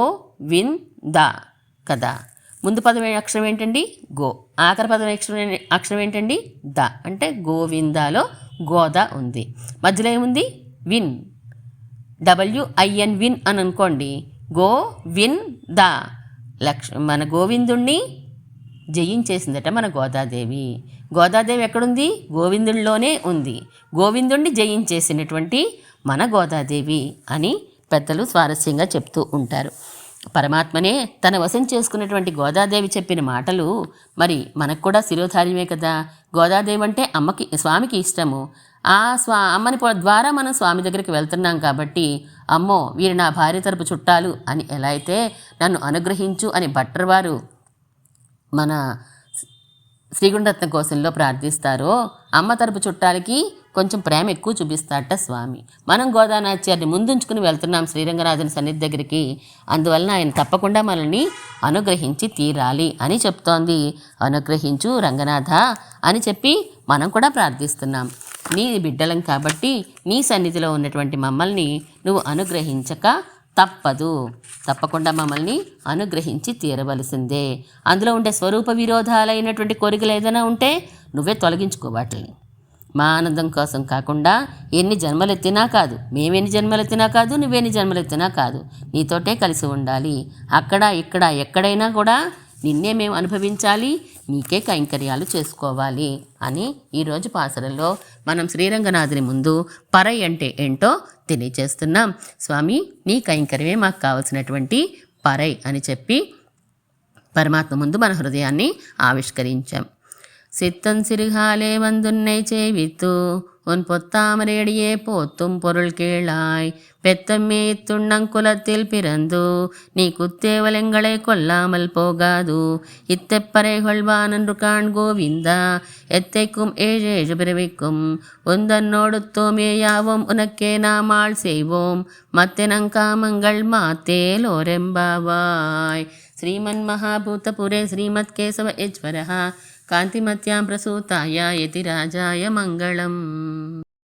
A: విన్ ద కదా. ముందు పదం అక్షరం ఏంటండి? గో. ఆఖరి పదం అక్షరం ఏంటండి? ద. అంటే గోవిందాలో గోద ఉంది. మధ్యలో ఏముంది? విన్. WIN విన్ అని అనుకోండి. Go win the. మన గోవిందుణ్ణి జయించేసిందట మన గోదాదేవి. గోదాదేవి ఎక్కడుంది? గోవిందుడిలోనే ఉంది. గోవిందుణ్ణి జయించేసినటువంటి మన గోదాదేవి అని పెద్దలు స్వారస్యంగా చెప్తూ ఉంటారు. పరమాత్మనే తన వశం చేసుకున్నటువంటి గోదాదేవి చెప్పిన మాటలు మరి మనకు కూడా శిరోధార్యమే కదా. గోదాదేవి అంటే స్వామికి ఇష్టము. ఆ అమ్మని ద్వారా మనం స్వామి దగ్గరికి వెళ్తున్నాం కాబట్టి, అమ్మో వీరు నా భార్య తరపు చుట్టాలు అని ఎలా అయితే నన్ను అనుగ్రహించు అని భట్టర్ వారు మన శ్రీగుండరత్న కోశంలో ప్రార్థిస్తారో, అమ్మ తరపు చుట్టాలకి కొంచెం ప్రేమ ఎక్కువ చూపిస్తాడట స్వామి. మనం గోదానాచార్యని ముందుంచుకుని వెళ్తున్నాం శ్రీరంగనాథుని సన్నిధి దగ్గరికి. అందువలన ఆయన తప్పకుండా మనల్ని అనుగ్రహించి తీరాలి అని చెప్తోంది. అనుగ్రహించు రంగనాథ అని చెప్పి మనం కూడా ప్రార్థిస్తున్నాం. నీ బిడ్డలం కాబట్టి నీ సన్నిధిలో ఉన్నటువంటి మమ్మల్ని నువ్వు అనుగ్రహించక తప్పదు. తప్పకుండా మమ్మల్ని అనుగ్రహించి తీరవలసిందే. అందులో ఉండే స్వరూప విరోధాలైనటువంటి కోరికలు ఏదైనా ఉంటే నువ్వే తొలగించుకో వాటిని. మా ఆనందం కోసం కాకుండా ఎన్ని జన్మలెత్తినా కాదు, మేమెన్ని జన్మలెత్తినా కాదు, నువ్వెన్ని జన్మలెత్తినా కాదు, నీతోటే కలిసి ఉండాలి. అక్కడ ఇక్కడ ఎక్కడైనా కూడా నిన్నే మేము అనుభవించాలి, నీకే కైంకర్యాలు చేసుకోవాలి అని ఈరోజు పాసరంలో మనం శ్రీరంగనాథుని ముందు పరై అంటే ఏంటో తెలియచేస్తున్నాం. స్వామి, నీ కైంకర్యమే మాకు కావలసినటువంటి పరై అని చెప్పి పరమాత్మ ముందు మన హృదయాన్ని ఆవిష్కరించాం. சித்தன் சிறுகாலே வந்துன்னை சேவித்து உன் பொத்தாமரேடியே போத்தும் பொருள் கேளாய் பெத்தம்மே துண்ணங்குலத்தில் பிறந்து நீ குத்தேவலங்களை கொல்லாமல் போகாது இத்தெப்பறை கொள்வானன்று காண் கோவிந்தா எத்தைக்கும் ஏழேழு பிறவிக்கும் உந்தன்னோடு தோமேயாவும் உனக்கே நாம் ஆள் செய்வோம் மத்தெனங்காமங்கள் மாத்தேலோரெம்பாவாய். శ్రీమన్ మహాభూతపురే శ్రీమత్ కేశవ ఈశ్వరః కాంతిమత్యాం ప్రసూతాయ యతిరాజాయ మంగళం.